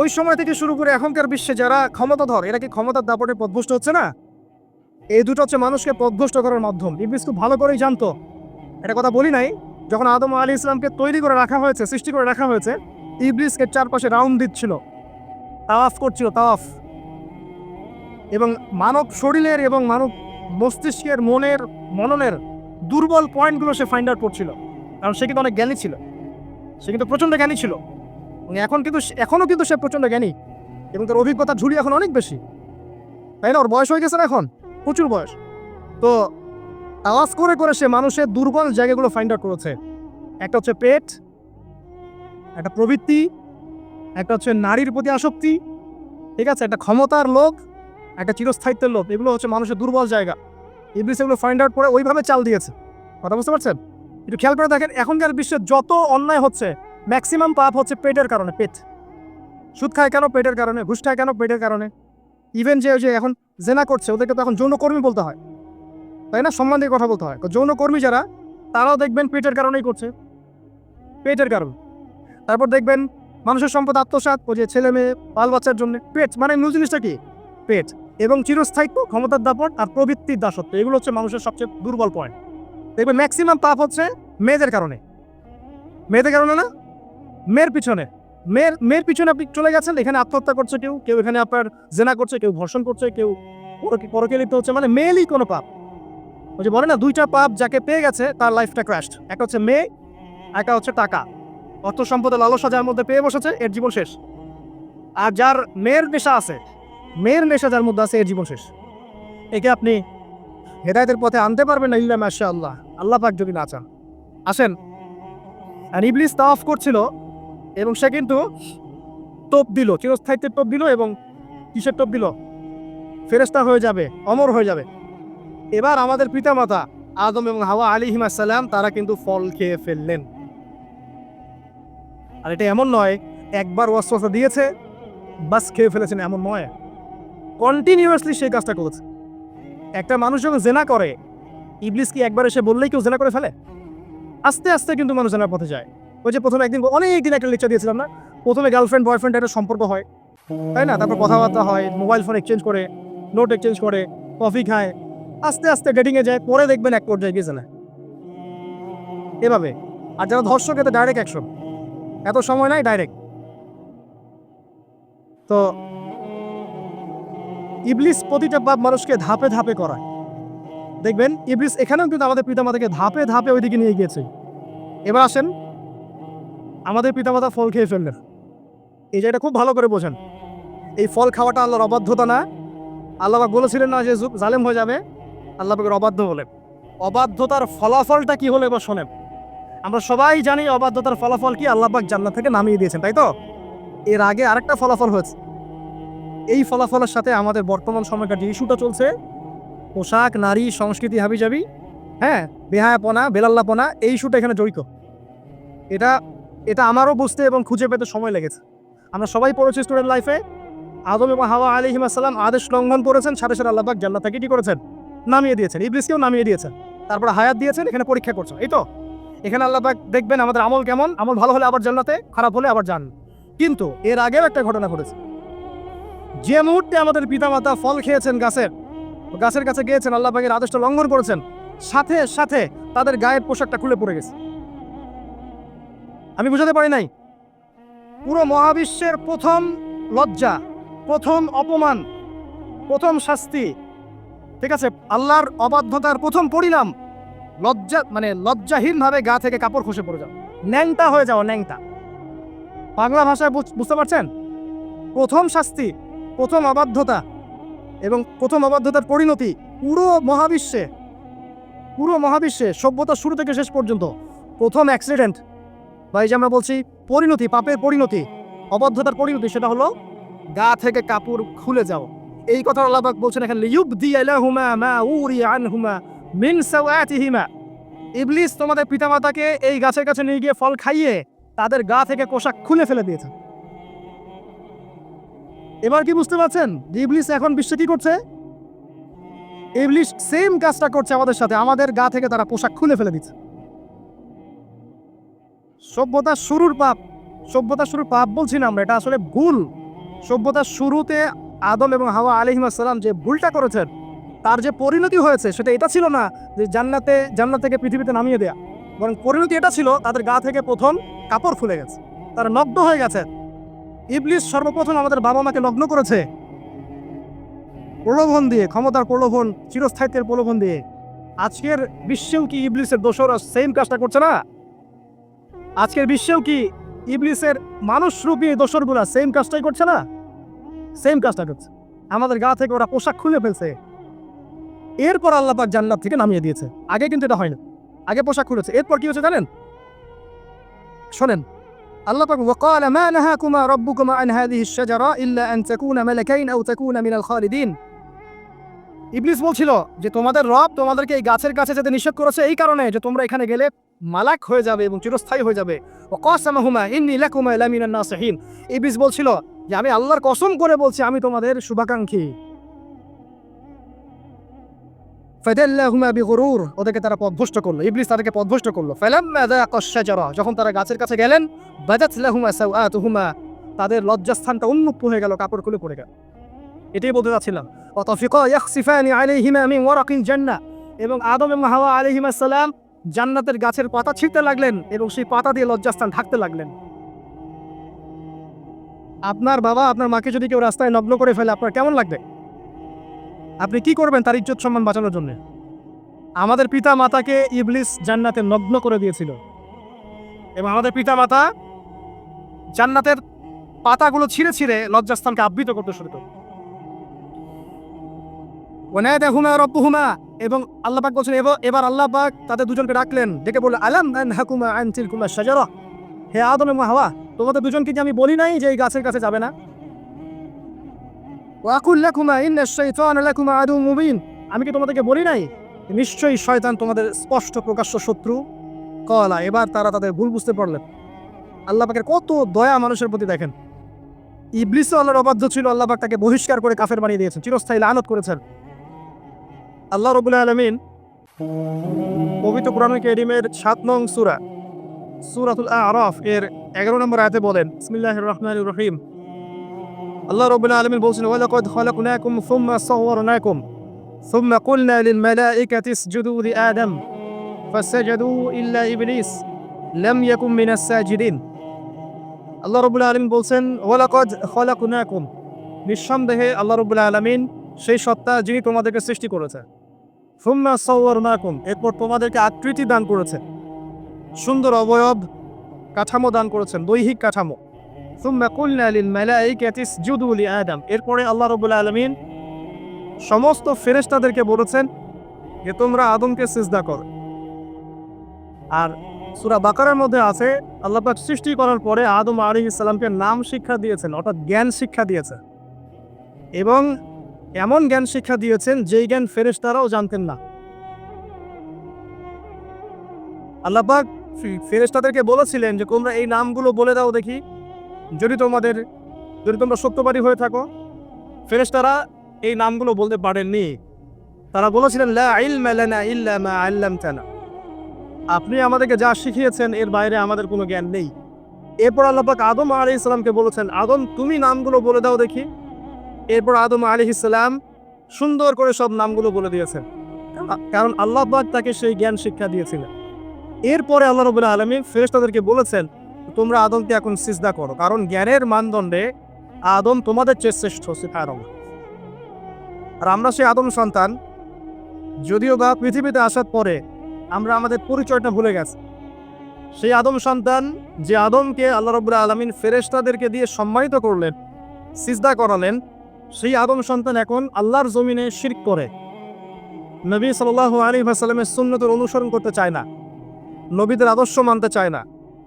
ওই সময় থেকে শুরু করে এখনকার বিশ্বে যারা ক্ষমতাধর, এরা কি ক্ষমতার দাপটে পথভ্রষ্ট হচ্ছে না? এই দুটো হচ্ছে মানুষকে পথভ্রষ্ট করার মাধ্যম। ইবলিস খুব ভালো করেই জানতো, এটা কথা বলি নাই, যখন আদম আলাইহিস সালামকে তৈরি করে রাখা হয়েছে, সৃষ্টি করে রাখা হয়েছে, ইবলিসকে চারপাশে রাউন্ড দিচ্ছিল, তাওয়াফ করছিল, তাওয়াফ। এবং মানব শরীরের এবং মানব মস্তিষ্কের মননের দুর্বল পয়েন্টগুলো সে ফাইন্ড আউট করছিল, কারণ সে কিন্তু অনেক জ্ঞানী ছিল, সে কিন্তু প্রচণ্ড জ্ঞানী ছিল, এবং এখনও কিন্তু সে প্রচণ্ড জ্ঞানী, এবং তার অভিজ্ঞতা ঝুলি এখন অনেক বেশি, তাই না? ওর বয়স হয়ে গেছে না এখন, প্রচুর বয়স। তো আওয়াজ করে করে সে মানুষের দুর্বল জায়গাগুলো ফাইন্ড আউট করেছে। একটা হচ্ছে পেট, একটা প্রবৃত্তি, একটা হচ্ছে নারীর প্রতি আসক্তি, ঠিক আছে, একটা ক্ষমতার লোভ, একটা চিরস্থায়িত্বের লোভ। এগুলো হচ্ছে মানুষের দুর্বল জায়গা। ইবলিস এগুলো ফাইন্ড আউট করে ওইভাবে চাল দিয়েছে। কথা বুঝতে পারছেন? একটু খেয়াল করে দেখেন, এখনকার বিশ্বে যত অন্যায় হচ্ছে ম্যাক্সিমাম পাপ হচ্ছে পেটের কারণে। পেট। সুদ খায় কেন? পেটের কারণে। ঘুষ খায় কেন? পেটের কারণে। ইভেন যে এখন জেনা করছে ওদেরকে তো এখন যৌনকর্মী বলতে হয়, তাই না? সম্মান দিয়ে কথা বলতে হয়। যৌনকর্মী যারা, তারাও দেখবেন পেটের কারণেই করছে, পেটের কারণ। তারপর দেখবেন মানুষের সম্পদ আত্মসাৎ, ওই যে ছেলে মেয়ে বাল বাচ্চার জন্য। পেট মানে মূল জিনিসটা কি? পেট। এবং চিরস্থায়িত্ব, ক্ষমতার দাপট আর প্রবৃত্তির দাসত্ব, এগুলো হচ্ছে মানুষের সবচেয়ে দুর্বল পয়েন্ট। দেখবেন ম্যাক্সিমাম পাপ হচ্ছে মেয়েদের কারণে। মেয়েদের কারণে না, মেয়ের পিছনে। মেয়ের পিছনে আপনি চলে গেছেন, এখানে আত্মহত্যা করছে কেউ, কেউ এখানে আপনার জেনা করছে, কেউ ধর্ষণ করছে, কেউ পরকে লিপ্ত হচ্ছে, মানে মেয়েরই কোনো পাপ। ওই যে বলে না, দুইটা পাপ যাকে পেয়ে গেছে তার লাইফটা ক্র্যাশড। একটা হচ্ছে মেয়ে, একটা হচ্ছে টাকা। অর্থ সম্পদের লালসা যার মধ্যে পেয়ে বসেছে, এর জীবন শেষ। আর যার মেয়ের নেশা আছে, মেয়ের নেশা যার মধ্যে আছে, এর জীবন শেষ। একে আপনি হেদায়েতের পথে আনতে পারবেন না ইল্লা মাশাআল্লাহ, আল্লাহ পাক যদি না চান। আসেন, আর ইবলিস তাওয়াফ করছিল এবং সে কিন্তু টোপ দিল, চিরস্থায়িত্বের টোপ দিল, এবং কিসের টোপ দিল? ফেরেশতা হয়ে যাবে, অমর হয়ে যাবে। এবার আমাদের পিতামাতা আদম এবং হাওয়া আলাইহিস সালাম তারা কিন্তু ফল খেয়ে ফেললেন। আর এটা এমন নয় একবার ওয়াসওয়াসা দিয়েছে বাস খেয়ে ফেলেছেন, এমন নয়, কন্টিনিউয়াসলি সেই কাজটা করেছে। একটা মানুষ যখন জেনা করে, ইবলিস কি একবার এসে বললেই কেউ জেনা করে ফেলে? আস্তে আস্তে কিন্তু মানুষ জেনার পথে যায়। ওই যে প্রথমে অনেকদিন একটা লেকচার দিয়েছিলাম না, প্রথমে গার্লফ্রেন্ড বয়ফ্রেন্ড একটা সম্পর্ক হয়, তাই না? তারপর কথাবার্তা হয়, মোবাইল ফোন এক্সচেঞ্জ করে, নোট এক্সচেঞ্জ করে, কফি খায়, আস্তে আস্তে ডেটিংয়ে যায়, পরে দেখবেন এক পর্যায়ে গিয়েছে না, এভাবে। আর যারা ধর্ষক, এতে ডাইরেক্ট অ্যাকশন, এত সময় নাই, ডাইরেক্ট। তো ইবলিস প্রতিটা পাপ মানুষকে ধাপে ধাপে করায়। দেখবেন ইবলিস এখানেও কিন্তু আমাদের পিতামাতাকে ধাপে ধাপে ওইদিকে নিয়ে গিয়েছে। এবার আসেন, আমাদের পিতামাতা ফল খেয়ে ফেললেন, এই জায়গাটা খুব ভালো করে বোঝেন। এই ফল খাওয়াটা আল্লাহর অবাধ্যতা না। আল্লাহ পাক বলেছিলেন না যে জালেম হয়ে যাবে, আল্লাহ পাকের অবাধ্য বলে। অবাধ্যতার ফলাফলটা কি হলো এবার শোনেন। আমরা সবাই জানি অবাধ্যতার ফলাফল কি, আল্লাহ পাক জান্নাত থেকে নামিয়ে দিয়েছেন, তাই তো? এর আগে আরেকটা ফলাফল হয়েছে। এই ফলাফলের সাথে আমাদের বর্তমান সময়কার যে ইস্যুটা চলছে, পোশাক, নারী, সংস্কৃতি, হাবিজাবি, হ্যাঁ, বেহায়াপনা, বেলাল্লাপনা, এই ইস্যুটা এখানে জড়িত। এটা এটা আমারও বুঝতে এবং খুঁজে পেতে সময় লেগেছে। আমরা সবাই পড়েছি স্টুডেন্ট লাইফে, আদম এবং হাওয়া আলাইহিস সালাম আদেশ লঙ্ঘন করেছেন, সাথে সাথে আল্লাহ পাক জান্নাত থেকে কি করেছেন? নামিয়ে দিয়েছেন, ইবলিসকেও নামিয়ে দিয়েছেন, তারপর হায়াত দিয়েছেন, এখানে পরীক্ষা করছেন। এই তো এখানে আল্লাহ পাক দেখবেন আমাদের আমল কেমন, আমল ভালো হলে আবার জান্নাতে, খারাপ হলে আবার জান। কিন্তু এর আগেও একটা ঘটনা ঘটেছে। যে মুহূর্তে আমাদের পিতামাতা ফল খেয়েছেন গাছের কাছে গিয়েছেন, আল্লাহ পাকের আদেশটা লঙ্ঘন করেছেন, সাথে সাথে তাদের গায়ের পোশাকটা খুলে পড়ে গেছে। আমি বুঝাতে পারি নাই, পুরো মহাবিশ্বের প্রথম লজ্জা, প্রথম অপমান, প্রথম শাস্তি, ঠিক আছে, আল্লাহর অবাধ্যতার প্রথম পরিণাম, লজ্জাহীনভাবে গা থেকে কাপড় খসে পড়ে যাও, ন্যাংটা হয়ে যাও, ন্যাংটা। বাংলা ভাষায় বুঝতে পারছেন? প্রথম শাস্তি, প্রথম অবাধ্যতা এবং প্রথম অবাধ্যতার পরিণতি পুরো মহাবিশ্বে সভ্যতার শুরু থেকে শেষ পর্যন্ত প্রথম অ্যাক্সিডেন্ট, বা এই যে আমরা বলছি পরিণতি, পাপের পরিণতি, অবাধ্যতার পরিণতি, সেটা হলো গা থেকে কাপড় খুলে যাও। এই কথা আল্লাহ পাক বলছেন এখানে, লিয়ুবদিয়া লাহুমা মা উরিয়া আনহুমা মিন সাওয়াতিহিমা। ইবলিস তোমাদের পিতামাতাকে এই গাছের কাছে নিয়ে গিয়ে ফল খাইয়ে তাদের গা থেকে পোশাক খুলে ফেলে দিয়েছে। এবার কি বুঝতে পারছেন যে ইবলিস এখন বিশ্বে কি করছে? ইবলিস সেম কাজটা করছে আমাদের সাথে, আমাদের গা থেকে তারা পোশাক খুলে ফেলে দিচ্ছে। সভ্যতার শুরুর পাপ বলছি না আমরা, এটা আসলে ভুল। সভ্যতার শুরুতে আদম এবং হাওয়া আলাইহিস সালাম যে ভুলটা করেছেন, তার যে পরিণতি হয়েছে সেটা এটা ছিল না যে জান্নাত থেকে পৃথিবীতে নামিয়ে দেয়া, বরং পরিণতি এটা ছিল তাদের গা থেকে প্রথম কাপড় খুলে গেছে, তারা নগ্ন হয়ে গেছে। ইবলিস সর্বপ্রথম আমাদের বাবা মাকে নগ্ন করেছে প্রলোভন দিয়ে, ক্ষমতার প্রলোভন, চিরস্থায়িত্বের প্রলোভন দিয়ে। আজকের বিশ্বেও কি ইবলিসের দোসররা সেম কাজটা করছে না? আজকের বিশ্বেও কি ইবলিসের মানুষরূপী দোসরগুলা সেম কাজটাই করছে না? সেম কাজটা করছে, আমাদের গা থেকে ওরা পোশাক খুলে ফেলছে। এরপর আল্লাহ পাক জান্নাত থেকে নামিয়ে দিয়েছে। আগে কিন্তু এটা হয় না, আগে পোশাক খুলেছে। এরপর কি হচ্ছে জানেন? শোনেন, আল্লাহ পাক ওয়াকালা মা নাহাকুমা রাব্বুকুমা আন হাযিহি আশ-শাজারা ইল্লা আন তাকুনা মালাকাইন আও তাকুনা মিনাল খালিদিন। ইবলিস বলছিল যে তোমাদের রব তোমাদেরকে এই গাছের কাছে যেতে নিষেধ করেছে এই কারণে যে তোমরা এখানে গেলে মালাক হয়ে যাবে এবং চিরস্থায়ী হয়ে যাবে। ওয়াকাসামাহুমা ইন্নী লাকুমা লামিনান নাসিহিন। ইবলিস বলছিল যে আমি আল্লাহর কসম করে বলছি আমি তোমাদের শুভাকাঙ্ক্ষী। ফাদাল্লাহুমা বিগুরুর, ওদেরকে তারা পথভ্রষ্ট করলো, ইবলিস তাদেরকে পথভ্রষ্ট করলো। ফালাম্মা যাকাশ শাজারা, যখন তারা গাছের কাছে গেলেন, বাদাত লাহুমা সাওআতুহুমা, তাদের লজ্জাস্থানটা উন্মুক্ত হয়ে গেল, কাপড় খুলে পড়ে গেল। এটাই বলতে চাচ্ছিলাম। ওয়াতাফিকা ইয়াখসিফানি আলাইহিমা মিন ওয়ারাকিল জান্নাহ, এবং আদম এবং হাওয়া আলাইহিস সালাম জান্নাতের গাছের পাতা ছিঁড়তে লাগলেন এবং সেই পাতা দিয়ে লজ্জাস্থান ঢাকতে লাগলেন। আপনার বাবা আপনার মাকে যদি কেউ রাস্তায় নগ্ন করে ফেলে আপনার কেমন লাগবে? আপনি কি করবেন তার ইজ্জত সম্মান বাঁচানোর জন্য? আমাদের পিতা মাতাকে ইবলিস জান্নাতে নগ্ন করে দিয়েছিল এবং আমাদের পিতা মাতা জান্নাতের পাতাগুলো ছিঁড়ে ছিঁড়ে লজ্জাস্থানকে আবৃত করতে শুরু করল। ওয়ানাদাহুমা রাব্বুহুমা, এবং আল্লাহ পাক বলছেন এবার আল্লাহ পাক তাদের দুজনকে ডাকলেন, ডেকে বললেন, আলাম আনহাকুমা আন তিলকুমা শাজারা, হে আদম এবং হাওয়া, তোমাদের দুজনকে কি আমি বলি নাই যে এই গাছের কাছে যাবে না? ওয়াকুল লাকুমা ইন্নাশ শাইতানা লাকুমা আদুউম মুবিন, আমি কি তোমাদেরকে বলি নাই নিশ্চয়ই শয়তান তোমাদের স্পষ্ট প্রকাশ্য শত্রু? কলা, এবার তারা তাদের ভুল বুঝতে পারলেন। আল্লাহ পাকের কত দয়া মানুষের প্রতি দেখেন। ইবলিসও আল্লাহর অবাধ্য ছিল, আল্লাহ পাক তাকে বহিষ্কার করে কাফের বানিয়ে দিয়েছেন, চিরস্থায়ী লানত করেছেন। আল্লাহ রাব্বুল আলামিন পবিত্র কোরআনুল কারীমের 7 নং সূরাতুল আ'রাফ এর 11 নম্বর আয়াতে বলেন, বিসমিল্লাহির রহমানির রহিম, আল্লাহ রাব্বুল আলামিন বলছেন, ওয়ালাকাদ খালাকনাকুম সুম্মা সাওয়ারনাকুম সুম্মা কুলনা লিল মালাইকাতি ইসজুদু লি আদম ফাসাজাদু ইল্লা ইবলিস লাম ইয়াকুম মিনাস সাজিদিন। আল্লাহ রাব্বুল আলামিন বলছেন, ওয়ালাকাদ খালাকনাকুম, নিঃসন্দেহে আল্লাহ রাব্বুল আলামিন সেই সত্তা যিনি তোমাদেরকে সৃষ্টি করেছে। সুম্মা সাওয়ারনাকুম, এরপর তোমাদেরকে আকৃতি দান করেছে, সুন্দর অবয়ব কাঠামো দান করেছেন, দৈহিক কাঠামো। সুম্মা কুলনা লিল মালাইকাতি ইসজুদু লি আদম, এরপরে আল্লাহ রাব্বুল আলামিন সমস্ত ফেরেশতাদেরকে বলেছেন যে তোমরা আদমকে সিজদা করো। আর সূরা বাকারার মধ্যে আছে আল্লাহ পাক সৃষ্টি করার পরে আদম আলাইহিস সালামকে নাম শিক্ষা দিয়েছেন, অর্থাৎ জ্ঞান শিক্ষা দিয়েছেন, এবং এমন জ্ঞান শিক্ষা দিয়েছেন যেই জ্ঞান ফেরেশতারাও জানতেন না। আল্লাহ পাক ফেরেশতাদেরকে বলেছিলেন যে তোমরা এই নামগুলো বলে দাও দেখি, যদি তোমরা সত্যবাদী হয়ে থাকো। ফেরেশতারা এই নামগুলো বলতে পারেননি। তারা বলেছিলেন লা ইলমা লানা ইল্লা মা আল্লামতানা, আপনি আমাদেরকে যা শিখিয়েছেন এর বাইরে আমাদের কোনো জ্ঞান নেই। এরপর আল্লাহ পাক আদম আলাইহিস সালামকে বলেছেন, আদম তুমি নামগুলো বলে দাও দেখি। এরপর আদম আলাইহিস সালাম সুন্দর করে সব নামগুলো বলে দিয়েছেন, কারণ আল্লাহ পাক তাকে সেই জ্ঞান শিক্ষা দিয়েছিলেন। এরপরে আল্লাহ রাব্বুল আলামিন ফেরেশতাদেরকে বলেছেন, তোমরা আদমকে এখন সিজদা করো, কারণ জ্ঞানের মানদণ্ডে আদম তোমাদের চেয়ে শ্রেষ্ঠ। সুবহানাল্লাহ। আর আমরা সেই আদম সন্তান, যদিও বা পৃথিবীতে আসার পরে আমরা আমাদের পরিচয়টা ভুলে গেছি। সেই আদম সন্তান, যে আদমকে আল্লাহ রাব্বুল আলামিন ফেরেশতাদেরকে দিয়ে সম্মানিত করলেন, সিজদা করালেন, সেই আদম সন্তান এখন আল্লাহর জমিনে শিরক করে, নবী সাল্লাল্লাহু আলাইহি ওয়াসাল্লামের সুন্নতের অনুসরণ করতে চায় না, নবীদের আদর্শ মানতে চায় না,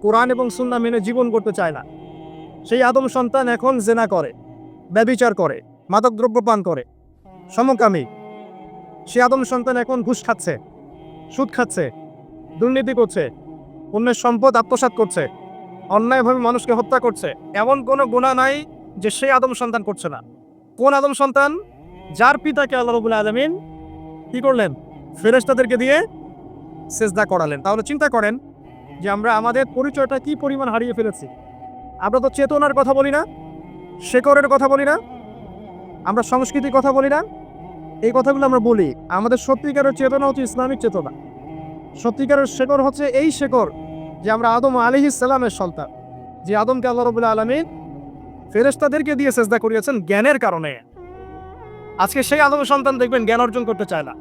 কোরআন এবং সুন্নাহ মেনে জীবন করতে চায় না। সেই আদম সন্তান এখন জেনা করে, ব্যভিচার করে, মাদকদ্রব্য পান করে, সমকামী। সে আদম সন্তান এখন ঘুষ খাচ্ছে, সুদ খাচ্ছে, দুর্নীতি করছে, অন্যের সম্পদ আত্মসাৎ করছে, অন্যায়ভাবে মানুষকে হত্যা করছে। এমন কোনো গুনাহ নাই যে সেই আদম সন্তান করছে না। কোন আদম সন্তান? যার পিতাকে আল্লাহ রাব্বুল আলামিন কি করলেন? ফেরেশতাদেরকে দিয়ে সিজদা করালেন। তাহলে চিন্তা করেন যে আমরা আমাদের পরিচয়টা কি পরিমাণ হারিয়ে ফেলেছি। আমরা তো চেতনার কথা বলি না, শেকড়ের কথা বলি না, আমরা সংস্কৃতির কথা বলি না। এই কথাগুলো আমরা বলি। আমাদের সত্যিকারের চেতনা হচ্ছে ইসলামিক চেতনা। সত্যিকারের শেকড় হচ্ছে এই শেকড় যে আমরা আদম আলাইহিস সালামের সন্তান, যে আদমকে আল্লাহ রাব্বুল আলামিন ফেরেশতাদেরকে দিয়ে সিজদা করিয়েছেন জ্ঞানের কারণে। আজকে সেই আদম সন্তান দেখবেন জ্ঞান অর্জন করতে চায় না,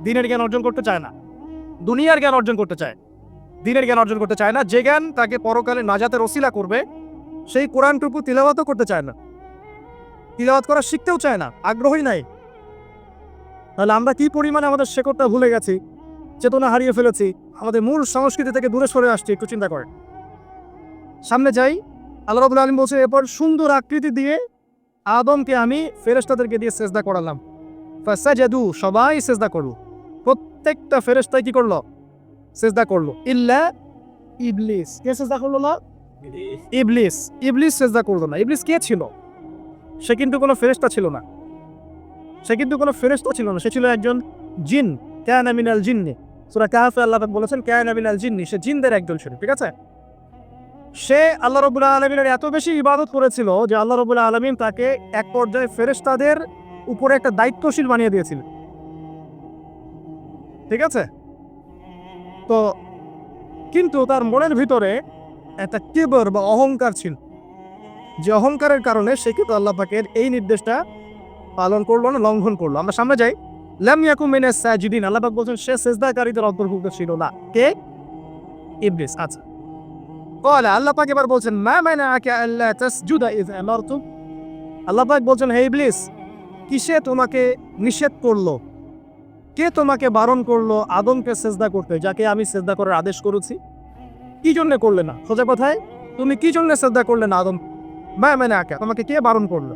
দ্বীনের জ্ঞান অর্জন করতে চায় না, দুনিয়ার জ্ঞান অর্জন করতে চায়, দ্বীনের জ্ঞান অর্জন করতে চায় না। যে জ্ঞান তাকে পরকালে নাজাতের ওসিলা করবে, সেই কোরআনটুকু তিলাওয়াতও করতে চায় না, তিলাওয়াত করা শিখতেও চায় না, আগ্রহই নাই। তাহলে আমরা কি পরিমাণে আমাদের শেকড়টা ভুলে গেছি, চেতনা হারিয়ে ফেলেছি, আমাদের মূল সংস্কৃতি থেকে দূরে সরে আসছি। একটু চিন্তা করেন। সামনে যাই। আল্লাহ রাব্বুল আলামিন বলছে, এরপর সুন্দর আকৃতি দিয়ে আদমকে আমি ফেরেশতাদেরকে দিয়ে সিজদা করালাম। ফাসাজাদু, সবাই সিজদা করলো। প্রত্যেকটা ফেরেশতাই কি করলো? সিজদা করলো। ইল্লা ইবলিস। কে সিজদা করলো না? ইবলিস। ইবলিস সিজদা করলো না। ইবলিস কে ছিল? সে কিন্তু কোনো ফেরেশতা ছিল না। সে ছিল একজন জিন। কানা মিনাল জিন্নি। সূরা কাহফে আল্লাহ পাক বলেছেন কানা মিনাল জিন্নি, সে জিনদের একজন ছিল। ঠিক আছে? সে আল্লাহ রাব্বুল আলামিনের এত বেশি ইবাদত করেছিল যে আল্লাহ রাব্বুল আলামিন তাকে এক পর্যায়ে ফেরেশতাদের উপরে একটা দায়িত্বশীল বানিয়ে দিয়েছিলেন। ঠিক আছে? তো কিন্তু তার মনের ভিতরে একটা কিবর বা অহংকার ছিল, যে অহংকারের কারণে সে কিন্তু আল্লাহ পাকের এই নির্দেশটা পালন করলো না, লঙ্ঘন করলো। আমরা সামনে যাই। লাম ইয়াকুম মিনাস সাজিদিন, আল্লাহ পাক বলছেন সে সিজদাকারীদের অন্তর্ভুক্ত ছিল না। কে? ইবলিস। আচ্ছা, ক্বালা, আল্লাহ পাক এবার বলছেন মা মানাআকা আল্লা তাসজুদা ইয আমারতুক। আল্লাহ পাক বলছেন হে ইবলিস, কিসে তোমাকে নিষেধ করলো, কে তোমাকে বারণ করলো আদমকে সিজদা করতে, যাকে আমি সিজদা করার আদেশ করেছি? কি জন্য করলে না? সোজা কথায়, তুমি কি জন্য সিজদা করলে না আদম? মা মানাআকা, তোমাকে কে বারণ করলো?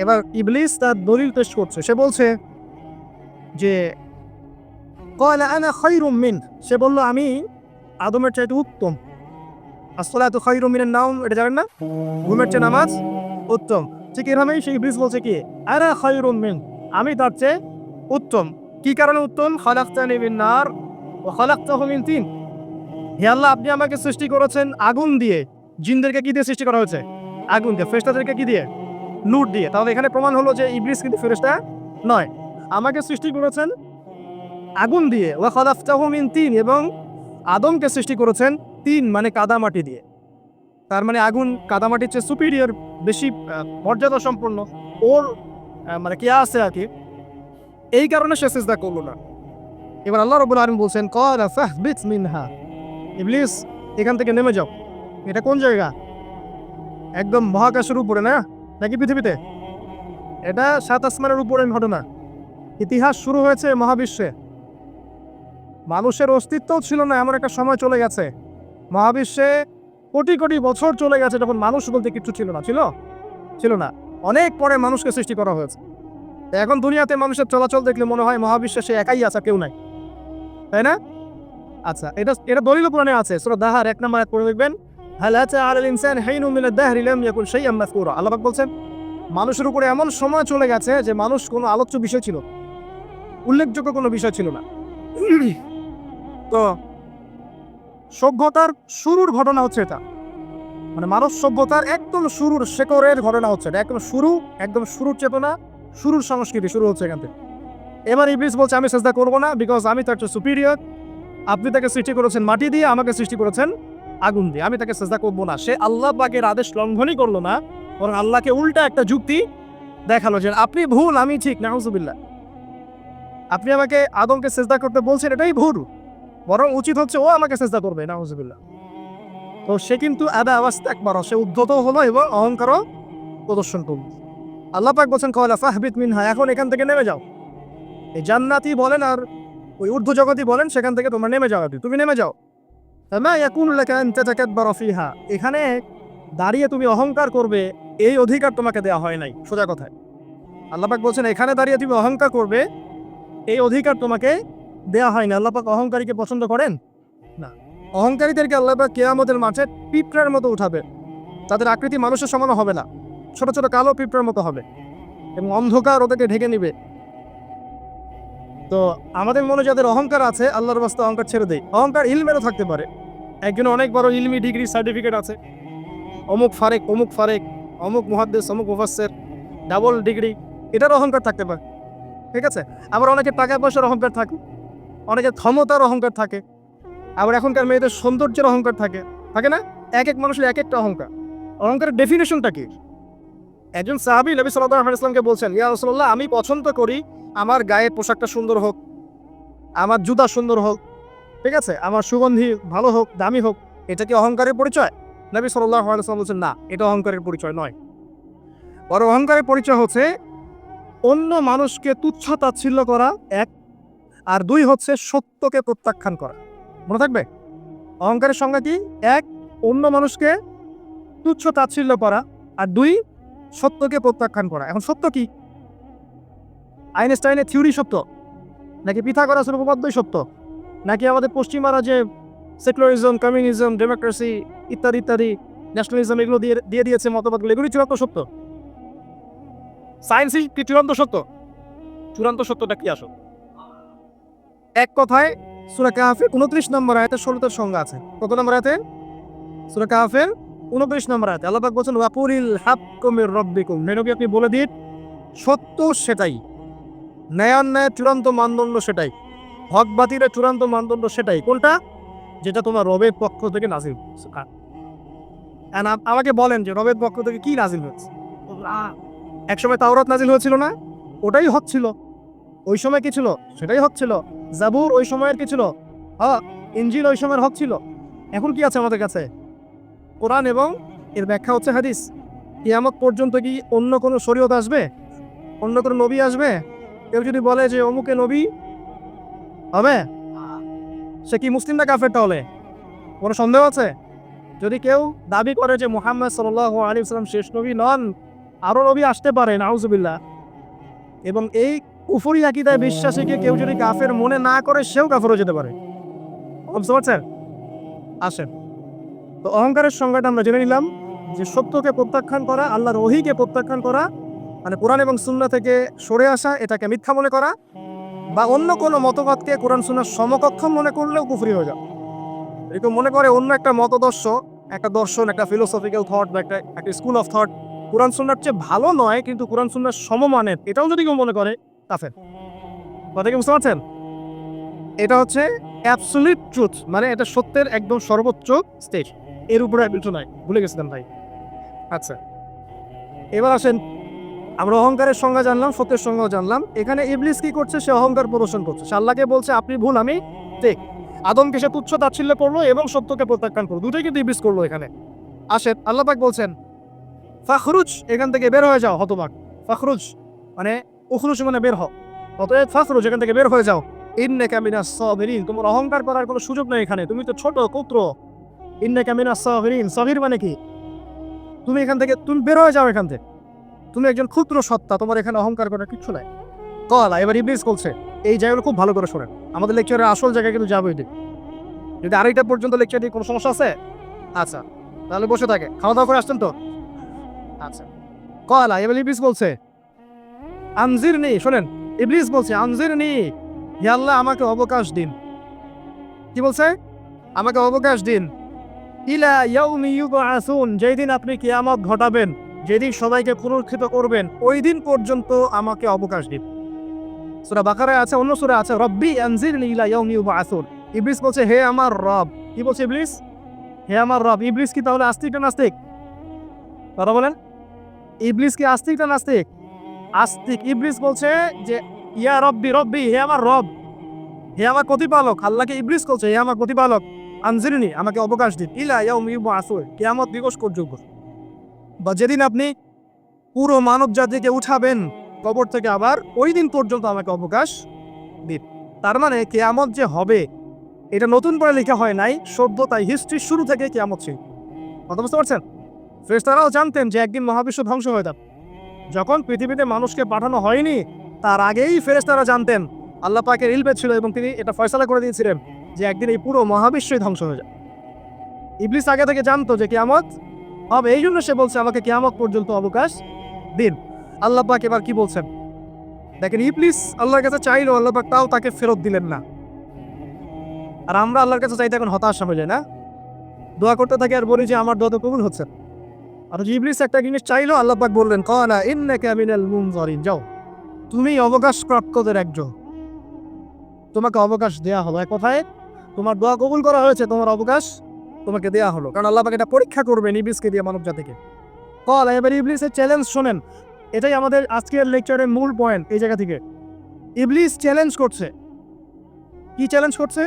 এবার ইবলিস তার দলিল পেশ করছে। সে বলছে যে ক্বালা আনা খায়রুম মিন, সে বলল আমি আদমের চাইতে উত্তম। আসসালাতু খায়রুম মিনান নাওম, এটা জানেন না? ঘুমের চেয়ে নামাজ উত্তম। ঠিক এরকমই সেই ইবলিস বলছে কি আনা খায়রুম মিন, আমি তার চেয়ে উত্তম। কি কারণে উত্তম? খালাকতানি মিন নার ওয়া খালাকতাহু মিন তিন। হে আল্লাহ, আপনি আমাকে সৃষ্টি করেছেন আগুন দিয়ে। জিনদেরকে কি দিয়ে সৃষ্টি করা হয়েছে? আগুন দিয়ে। ফেরেশতাদেরকে কি দিয়ে? নূর দিয়ে। তাহলে এখানে প্রমাণ হলো যে ইবলিস কিন্তু ফেরেশতা নয়। আমাকে সৃষ্টি করেছেন আগুন দিয়ে, ওয়া খালাকতাহু মিন তিন, এবং আদমকে সৃষ্টি করেছেন তিন মানে কাদামাটি দিয়ে। তার মানে আগুন কাদামাটির চেয়ে সুপিরিয়র, বেশি মর্যাদা সম্পন্ন। ওর মানে কে আছে আর কি, এই কারণে সে সিজদা করলো না। এবার আল্লাহ রাব্বুল আলামিন বলছেন ক্বালা ফাহবিত মিনহা, ইবলিস এখান থেকে নেমে যাও। এটা কোন জায়গা? একদম মহাকাশের উপরে না, নাকি পৃথিবীতে? এটা ৭ আসমানের উপরে ঘটনা। ইতিহাস শুরু হয়েছে মহাবিশ্বে। মানুষের অস্তিত্বও ছিল না, এমন একটা সময় চলে গেছে মহাবিশ্বে কোটি কোটি বছর চলে গেছে যখন মানুষ বলতে কিছু ছিল না, ছিল না। অনেক পরে মানুষকে সৃষ্টি করা হয়েছে। এখন দুনিয়াতে মানুষের চলাচল দেখলে মনে হয় মহাবিশ্বে সে একাই আছে, কেউ নাই, তাই না? আচ্ছা, এটা দলিল পুরাণে আছে। সূরা দাহার 1 নম্বর আয়াত পড়ে দেখবেন, হাল আতা আলাল ইনসান হাইনুম মিনাদ দাহরি লাম ইয়াকুন শাইআম মাযকুরা। আল্লাহ পাক বলছেন মানুষের উপরে এমন সময় চলে গেছে যে মানুষ কোনো আলোচ্য বিষয় ছিল, উল্লেখযোগ্য কোনো বিষয় ছিল না। তো সভ্যতার শুরুর ঘটনা হচ্ছে এটা, মানে মানব সভ্যতার একদম শুরুর শেকড়ের ঘটনা হচ্ছে এটা। একদম শুরুর চেতনা, শুরুর সংস্কৃতি শুরু হচ্ছে এখান থেকে। এবার ইবলিস বলছে আমি সেজদা করবো না, বিকজ আমি তার চেয়ে সুপিরিয়র। আপনি তাকে সৃষ্টি করেছেন মাটি দিয়ে, আমাকে সৃষ্টি করেছেন আগুন দিয়ে, আমি তাকে সেজদা করবো না। সে আল্লাহ পাকের আদেশ লঙ্ঘনই করলো না, বরং আল্লাহকে উল্টা একটা যুক্তি দেখালো যে আপনি ভুল, আমি ঠিক। নাউজুবিল্লাহ, আপনি আমাকে আদমকে সেজদা করতে বলছেন, এটাই ভুল, বরং উচিত হচ্ছে ও আমাকে সেজদা করবে। নাউজুবিল্লাহ। তো সে কিন্তু আদা আওয়াজটা একবার সে উদ্ধত হলো এবং অহংকারও প্রদর্শন করল। আল্লাহ পাক বলছেন কয়লা ফাহবিত মিনহা, এখন এখান থেকে নেমে যাও। এই জান্নাতি বলেন আর ওই ঊর্ধ্ব জগতই বলেন, সেখান থেকে তোমরা নেমে যাও, তুমি নেমে যাও। মা ইয়াকুনু লাকা আন তাতাকাব্বারা ফিহা, এখানে দাঁড়িয়ে তুমি অহংকার করবে এই অধিকার তোমাকে দেওয়া হয় নাই। সোজা কথায় আল্লাহ পাক বলছেন এখানে দাঁড়িয়ে তুমি অহংকার করবে এই অধিকার তোমাকে দেওয়া হয় না। আল্লাহ পাক অহংকারীকে পছন্দ করেন না। অহংকারীদেরকে আল্লাহ পাক কিয়ামতের মাঠে পিঁপড়ার মতো উঠাবে। তাদের আকৃতি মানুষের সমান হবে না, ছোট ছোট কালো পিঁপড়ার মতো হবে এবং অন্ধকার ওদেরকে ঢেকে নিবে। তো আমাদের মনে যাদের অহংকার আছে, আল্লাহর বাস্তে অহংকার ছেড়ে দেয়। অহংকার ইলমেরও থাকতে পারে, একজন অনেক বড় ইলমি ডিগ্রি সার্টিফিকেট আছে, অমুক ফারেক অমুক মুহাদ্দিস অমুক মুফাসসির, ডাবল ডিগ্রি, এটার অহংকার থাকতে পারে, ঠিক আছে। আবার অনেকে টাকা পয়সার অহংকার থাকে, অনেকের ক্ষমতার অহংকার থাকে, আবার এখনকার মেয়েদের সৌন্দর্যের অহংকার থাকে, থাকে না? এক এক মানুষের এক একটা অহংকার। অহংকারের ডেফিনেশনটা কি? একজন সাহাবী নবী সাল্লাল্লাহু আলাইহি ওয়াসাল্লামকে বলছেন, ইয়া রাসূলুল্লাহ, আমি পছন্দ করি আমার গায়ের পোশাকটা সুন্দর হোক, আমার জুতা সুন্দর হোক, ঠিক আছে, আমার সুগন্ধি ভালো হোক, দামি হোক, এটা কি অহংকারের পরিচয়? নবী সাল্লাল্লাহু আলাইহি ওয়াসাল্লাম বলছেন না, এটা অহংকারের পরিচয় নয়। বড় অহংকারের পরিচয় হচ্ছে অন্য মানুষকে তুচ্ছ তাচ্ছিল্য করা, এক, আর দুই হচ্ছে সত্যকে প্রত্যাখ্যান করা। মনে থাকবে অহংকারের সংজ্ঞা কি? এক, অন্য মানুষকে তুচ্ছ তাচ্ছিল্য করা, আর দুই, সত্যকে প্রত্যাখ্যান করা। এখন সত্য কি? আইনস্টাইনের থিওরি সত্য, নাকি পিথাগোরাসের উপপাদ্যই সত্য, নাকি আমাদের পশ্চিমারা যে সেকুলারিজম, কমিউনিজম, ডেমোক্রেসি ইত্যাদি ইত্যাদি ন্যাশনালিজম এগুলো দিয়ে দিয়েছে মতবাদগুলো, এগুলি চূড়ান্ত সত্য? সায়েন্সই কি চূড়ান্ত সত্য? চূড়ান্ত সত্যটা কি আসল? এক কথায় সূরা কাহফের 29 নম্বর আয়াতে 16টার সংজ্ঞা আছে। কত নম্বর আয়াতে? সূরা কাহফের 29 নম্বর আয়াতে আল্লাহ পাক বলেছেন ওয়াকুলিল হাক্কু মির রাব্বিকুম, নবী আপনি বলে দিন সত্য সেটাই, ন্যায়ান্যায়ের চূড়ান্ত মানদণ্ড সেটাই, হক বাতিলের চূড়ান্ত মানদণ্ড সেটাই। কোনটা? যেটা তোমার রবের পক্ষ থেকে নাজিল হয়েছে। আমাকে বলেন যে রবের পক্ষ থেকে কি নাজিল হয়েছে? একসময় তাওরাত নাজিল হয়েছিল না? ওটাই হক ছিল। ওই সময় কি ছিল? সেটাই হক ছিল। জাবুর ওই সময়ের কি ছিল? হক। ইনজিল ওই সময়ের হক ছিল। এখন কি আছে আমাদের কাছে? কোরআন এবং এর ব্যাখ্যা হচ্ছে হাদিস। কিয়ামত পর্যন্ত কি অন্য কোনো শরীয়ত আসবে? অন্য কোনো নবী আসবে? কেউ যদি বলে যে অমুকে নবী হবে, সে কি মুসলিম না কাফের? তাহলে কোনো সন্দেহ আছে? যদি কেউ দাবি করে যে মুহাম্মদ সাল্লাল্লাহু আলাইহি ওয়াসাল্লাম শেষ নবী নন, আরও নবী আসতে পারে, নাউজুবিল্লাহ, এবং এই কুফরি আকীদায় বিশ্বাসীকে কেউ যদি কাফের মনে না করে, সেও কাফের হয়ে যেতে পারে। বুঝতে পারছেন? আসেন, তো অহংকারের সংজ্ঞাটা আমরা জেনে নিলাম যে সত্যকে প্রত্যাখ্যান করা, আল্লাহর ওহীকে প্রত্যাখ্যান করা, মানে কোরআন এবং সুন্নাহ থেকে সরে আসা, এটাকে মিথ্যা মনে করা, বা অন্য কোনো মতবাদকে কোরআন সুন্নাহর সমকক্ষ মনে করলেও কুফরি হয়ে যাবে। এরকম মনে করে অন্য একটা মতদর্শ, একটা দর্শন, একটা ফিলোসফিক্যাল থট বা একটা স্কুল অফ থট কোরআন সুন্নাহর চেয়ে ভালো নয়, কিন্তু কোরআন সুন্নাহর সমমানের, এটাও যদি কেউ মনে করে কাফের। কথা কি বুঝতে পারছেন? এটা হচ্ছে অ্যাবসলিউট ট্রুথ, মানে এটা সত্যের একদম সর্বোচ্চ স্টেজ, এর উপরে কিছু নাই। ভুলে গেছিলাম ভাই। আচ্ছা, এবার আসেন, আমরা অহংকারের সংজ্ঞা জানলাম, সত্যের সংজ্ঞাও জানলাম। এখানে ইবলিস কি করছে? সে অহংকার প্রদর্শন করছে। সে আল্লাহকে বলছে আপনি ভুল, আমি ঠিক। আদমকে সে তুচ্ছ তাচ্ছিল্য করলো এবং সত্যকে প্রত্যাখ্যান করলো, দুটোই কিন্তু ইবলিস করলো এখানে। আসেন, আল্লাহ পাক বলছেন ফাখরুজ, এখান থেকে বের হয়ে যাও হতবাক। ফাখরুজ মানে উখরুজ মানে বের হও, অতএব ফাখরুজ, এখান থেকে বের হয়ে যাও। ইন্নাকা মিনাস সাবিরিন, তোমার অহংকার করার কোনো সুযোগ নেই এখানে, তুমি তো ছোট, ক্ষুদ্র, ইন্নাকা মিনাস সাগিরিন। সাগির মানে কি? তুমি এখান থেকে তুমি বের হয়ে যাও এখান থেকে, তুমি একজন ক্ষুদ্র সত্তা, তোমার এখানে অহংকার করার কিচ্ছু নাই। কলা এবার ইবলিস বলছে, এই জায়গাগুলো খুব ভালো করে শোনেন, আমাদের লেকচারের আসল জায়গায় কিন্তু যাবো এদিকে। যদি আড়াইটা পর্যন্ত লেকচার দিয়ে কোনো সমস্যা আছে? আচ্ছা, তাহলে বসে থাকে, খাওয়া দাওয়া করে আসছেন তো? আচ্ছা। কলা এবার ইবলিস বলছে আনজিরনি, শোনেন, ইবলিস বলছে আনজিরনি, হে আল্লাহ আমাকে অবকাশ দিন। কি বলছে? আমাকে অবকাশ দিন। ইলা ইয়াউমি ইউবআসুন, যেই দিন আপনি কিয়ামত ঘটাবেন, যেদিন সবাইকে পুনরুত্থিত করবেন, ওই দিন পর্যন্ত আমাকে অবকাশ দিন। সূরা বাকারায় আছে, অন্য সূরা আছে রব্বি আনজিরনি ইলা ইয়াউমি ইউবআসুন। ইবলিস বলছে হে আমার রব। কি বলছে ইবলিস? হে আমার রব। ইবলিস কি তাহলে আস্তিক না নাস্তিক? কথা বলেন, ইবলিস কি আস্তিক না নাস্তিক? আস্তিক। ইবলিস বলছে যে ইয়া রব্বি, রব্বি হে আমার রব, হে আমার প্রতিপালক। আল্লাহকে ইবলিস বলছে হে আমার প্রতিপালক, আনজিরনি আমাকে অবকাশ দিন, ইলা ইয়াউমি ইউবআসুন, কিয়ামত দিবস পর্যন্ত, বা যেদিন আপনি পুরো মানব জাতিকে উঠাবেন কবর থেকে, আবার ওই দিন পর্যন্ত আমাকে অবকাশ দিন। তার মানে কিয়ামত যে হবে এটা নতুন করে লেখা হয় নাই, সভ্যতায় হিস্ট্রির শুরু থেকে কিয়ামত ছিল। কথা বুঝতে পারছেন? ফেরেশতারাও জানতেন যে একদিন মহাবিশ্ব ধ্বংস হয়ে যাবে। যখন পৃথিবীতে মানুষকে পাঠানো হয়নি তার আগেই ফেরেশতারা জানতেন, আল্লাহ পাকের ইলমে ছিল এবং তিনি এটা ফয়সালা করে দিয়েছিলেন যে একদিন এই পুরো মহাবিশ্বই ধ্বংস হয়ে যাবে। ইবলিস আগে থেকে জানতো যে কিয়ামত হবে, এই জন্য সে বলছে আমাকে কিয়ামত পর্যন্ত অবকাশ দিন। আল্লাহ পাক এবার কি বলছেন দেখেন, ইবলিস আল্লাহর কাছে চাইলো, আল্লাহ পাক তাও তাকে ফেরত দিলেন না। আর আমরা আল্লাহর কাছে চাইতে এখন হতাশা হয়ে যায় না, দোয়া করতে থাকি আর বলি যে আমার দোয়া তো কবুল হচ্ছে। আর ইবলিস একটা জিনিস চাইলো, আল্লাহ পাক বললেন ক্বালা ইন্নাকা মিনাল মুনজারিন, যাও তুমি অবকাশপ্রাপ্তদের একজন, তোমাকে অবকাশ দেয়া হলো। এক কথায় তোমার দোয়া কবুল করা হয়েছে, তোমার অবকাশ তোমাকে দেয়া হলো, কারণ আল্লাহ পাক এটা পরীক্ষা করবেন ইবলিসকে দিয়ে, মানব জাতিকে। ক্বালা, এবার ইবলিসের চ্যালেঞ্জ শোনেন, এটাই আমাদের আজকের লেকচারের মূল পয়েন্ট। এই জায়গা থেকে ইবলিস চ্যালেঞ্জ করছে। কি চ্যালেঞ্জ করছে?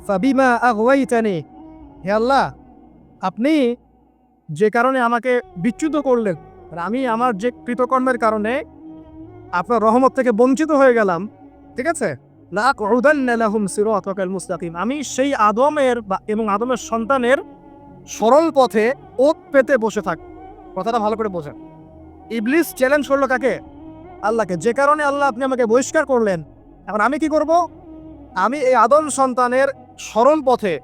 ফাবিমা আগওয়াইতানি, হে আল্লাহ আপনি যে কারণে আমাকে বিচ্যুত করলেন, আর আমি আমার যে কৃতকর্মের কারণে আপনার রহমত থেকে বঞ্চিত হয়ে গেলাম, ঠিক আছে, লাআকউদান্না লাহুম সিরাতাকাল মুস্তাকিম, আমি সেই আদমের এবং আদমের সন্তানের সরল পথে ওত পেতে বসে থাক। কথাটা ভালো করে বোঝেন। ইবলিস চ্যালেঞ্জ করলো কাকে? আল্লাহকে। যে কারণে আল্লাহ আপনি আমাকে বহিষ্কার করলেন, এখন আমি কি করব? আমি এই আদম সন্তানের সরল পথে,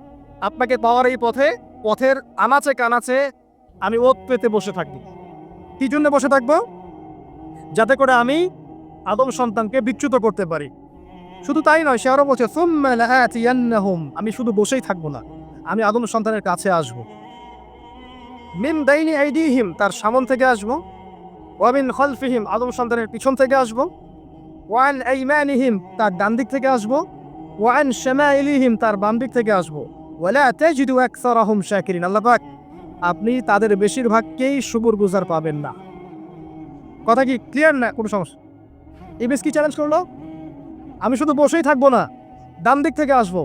আপনাকে পাওয়ার এই পথে, পথের আনাচে কানাচে আমি ওত পেতে বসে থাকব। কি জন্য বসে থাকবো? যাতে করে আমি আদম সন্তানকে বিচ্যুত করতে পারি। শুধু তাই নয়, সে আরো বলছে সুম্মা লাআতিয়ান্নাহুম, আমি শুধু বসেই থাকবো না, আমি আদম সন্তানের কাছে আসব। মিন বাইনি আইদিহিম, তার সামন থেকে আসবো, ওয়া মিন খালফিহিম, আদম সন্তানের পিছন থেকে আসবো, ওয়া আন আইমানিহিম, তার ডান দিক থেকে আসবো, ওয়া আন শামাইলিহিম, তার বাম দিক থেকে আসবো, ওয়ালা তাজিদু আকসারাহুম শাকিরিন, আল্লাহ পাক আপনি তাদের বেশিরভাগকেই শুকরগুজার পাবেন না। কথা কি ক্লিয়ার না? কোনো সমস্যা? ইবলিস কি চ্যালেঞ্জ করলো? আমি শুধু বসেই থাকবো না, ডান দিক থেকে আসবো,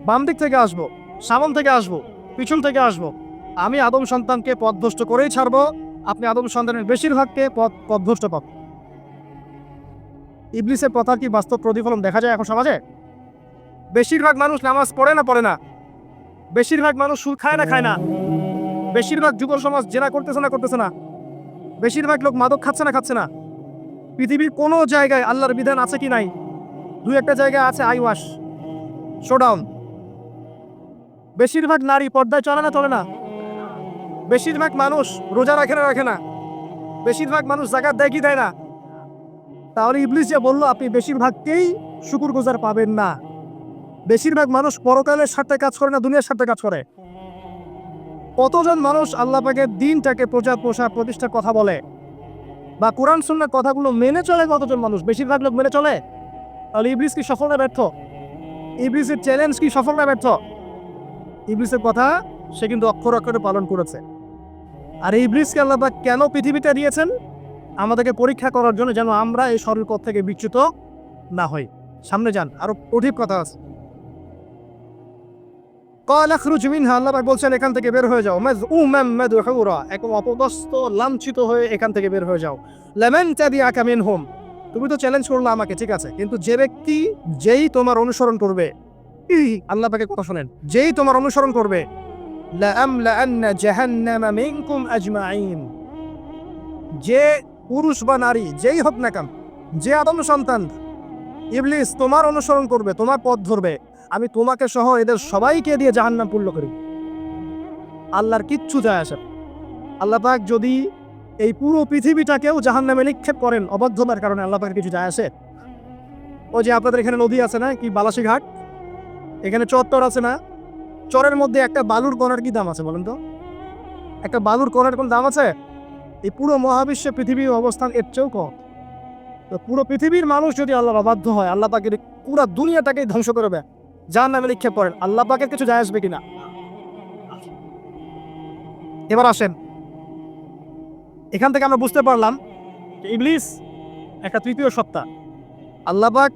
বাম দিক থেকে আসবো, সামন থেকে আসবো, পিছন থেকে আসবো, আমি আদম সন্তানকে পথভ্রষ্ট করেই ছাড়বো, আপনি আদম সন্তানের বেশিরভাগকে পথভ্রষ্ট পাবেন। ইবলিসের কথার কি বাস্তব প্রতিফলন দেখা যায় এখন সমাজে? বেশিরভাগ মানুষ নামাজ পড়ে না পড়ে না, বেশিরভাগ মানুষ সুদ খায় না খায় না, বেশিরভাগ যুব সমাজ জেনা করতেছে না করতেছে না, বেশিরভাগ লোক মাদক খাচ্ছে না খাচ্ছে না। পৃথিবীর কোনো জায়গায় আল্লাহর বিধান আছে কি নাই? দুই একটা জায়গায় আছে আই ওয়াশ, শোডাউন। বেশিরভাগ নারী পর্দায় চলে না চলে না, বেশিরভাগ মানুষ রোজা রাখে না রাখে না, বেশিরভাগ মানুষ যাকাত দেয় কি দেয় না। তাহলে ইবলিস যে বললো আপনি বেশিরভাগকেই শুকরগুজার পাবেন না, বেশিরভাগ মানুষ পরকালের স্বার্থে কাজ করে না, দুনিয়ার স্বার্থে কাজ করে। কতজন মানুষ আল্লাহ পাকের দ্বীনটাকে প্রতিষ্ঠার কথা বলে বা কোরআন সুন্নাহর কথাগুলো মেনে চলে? কতজন মানুষ? বেশিরভাগ লোক মেনে চলে। তাহলে ইবলিস কি সফল না ব্যর্থ? ইবলিসের চ্যালেঞ্জ কি সফল না ব্যর্থ? ইবলিসের কথা সে কিন্তু অক্ষর অক্ষরে পালন করেছে। আর ইবলিসকে আল্লাহ পাক কেন পৃথিবীতে দিয়েছেন? আমাদেরকে পরীক্ষা করার জন্য, যেন আমরা এই সরল পথ থেকে বিচ্যুত না হই। সামনে যান, আরো অধিক কথা আছে। ক্বালা খরুজ মিনহা, আল্লাহ পাক বলছেন এখান থেকে বের হয়ে যাও, মাযউমান মাদহুরা, একদম অপদস্থ লাঞ্ছিত হয়ে এখান থেকে বের হয়ে যাও। লামান তাবিআকা মিনহুম, তুমি তো চ্যালেঞ্জ করলে আমাকে, ঠিক আছে, কিন্তু যে ব্যক্তি যেই তোমার অনুসরণ করবে, আল্লাহ পাকের কথা শুনেন, যেই তোমার অনুসরণ করবে, লাআমলাআন্না জাহান্নামা মিনকুম আজমাইন। যে পুরুষ বা নারী যেই হোক না কেন, যে আদম সন্তান ইবলিস তোমার অনুসরণ করবে, তোমার পথ ধরবে, আমি তোমাকে সহ এদের সবাইকে দিয়ে জাহান্নাম পূর্ণ করি। আল্লাহর কিচ্ছু যায় আসে না। আল্লাহ পাক যদি এই পুরো পৃথিবীটাকেও জাহান্নামে নিক্ষেপ করেন অবাধ্যতার কারণে, আল্লাহ পাকের কিছু যায় আসে? ও যে আপনাদের এখানে নদী আছে না, কি বালাসী ঘাট, এখানে চর আছে না, চরের মধ্যে একটা বালুর কণার কি দাম আছে বলেন তো? একটা বালুর কণার কোন দাম আছে? এই পুরো মহাবিশ্বে পৃথিবীর অবস্থান এর চেয়েও কম। তো পুরো পৃথিবীর মানুষ যদি আল্লাহর অবাধ্য হয়, আল্লাহ পাকের পুরো দুনিয়াটাকেই ধ্বংস করবে, জাহান্নামে নিক্ষেপ করেন, আল্লাহ পাকের কিছু যায় আসবে কিনা? এবার আসেন, এখান থেকে আমরা বুঝতে পারলাম যে ইবলিস একটা তৃতীয় সত্তা। আল্লাহ পাক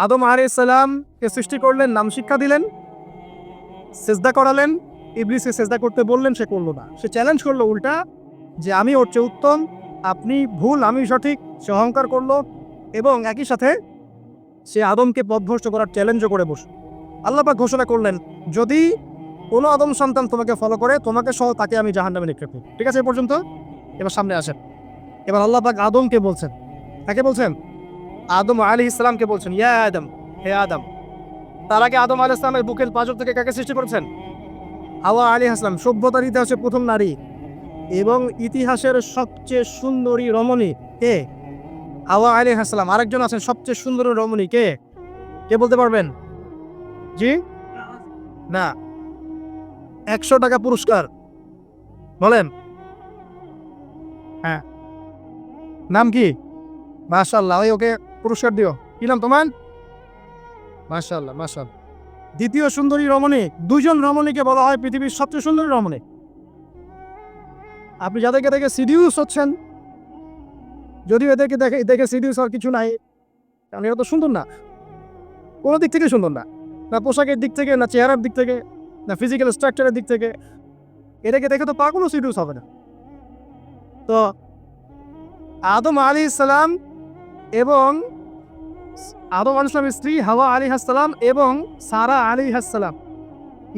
আদম আলাইহিস সালামকে সৃষ্টি করলেন, নাম শিক্ষা দিলেন, সেজদা করালেন, ইবলিসকে সেজদা করতে বললেন, সে করলো না। সে চ্যালেঞ্জ করলো উল্টা যে আমি ওর চেয়ে উত্তম, আপনি ভুল, আমি সঠিক। সে অহংকার করলো এবং একই সাথে সে আদমকে পথভ্রষ্ট করার চ্যালেঞ্জও করে বসল। আল্লাহ পাক ঘোষণা করলেন, যদি কোনো আদম সন্তান তোমাকে ফলো করে, তোমাকে সহ তাকে আমি জাহান্নামে নিক্ষেপ করব। ঠিক আছে এ পর্যন্ত? এবার সামনে আসেন। এবার আল্লাহ পাক আদমকে বলছেন, তাকে বলছেন আদম আলাইহিস সালামকে বলছেন, ইয়া আদম, হে আদম। তার আগে আদম আলাইহিস সালামের বুকের পাঁজর থেকে কাকে সৃষ্টি করেছেন? হাওয়া আলাইহিস সালাম, সভ্যতার ইতিহাসে প্রথম নারী এবং ইতিহাসের সবচেয়ে সুন্দরী রমণী কে? হাওয়া আলাইহিস সালাম। আরেকজন আছেন সবচেয়ে সুন্দরী রমণী কে? কে বলতে পারবেন? জি না, 100 টাকা পুরস্কার বলেন। হ্যাঁ, নাম কি? মাশাআল্লাহ, ওই ওকে পুরস্কার দিও। কি নাম তোমার? মাশাআল্লাহ, মাশাআল্লাহ। দ্বিতীয় সুন্দরী রমণী, দুইজন রমণীকে বলা হয় পৃথিবীর সবচেয়ে সুন্দরী রমণী। আপনি যাদেরকে দেখে সিডিউস হচ্ছেন, যদিও এদেরকে দেখে সিডিউস হওয়ার কিছু নাই, কারণ এরা তো সুন্দর না, কোনো দিক থেকে সুন্দর না, না পোশাকের দিক থেকে, না চেহারার দিক থেকে, না ফিজিক্যাল স্ট্রাকচারের দিক থেকে। এটাকে দেখে তো পাগলও সিডিউস হবে না। তো আদম আলাইহিস সালাম এবং আদম আলাইহিস সালামের স্ত্রী হাওয়া আলাইহিস সালাম এবং সারা আলাইহিস সালাম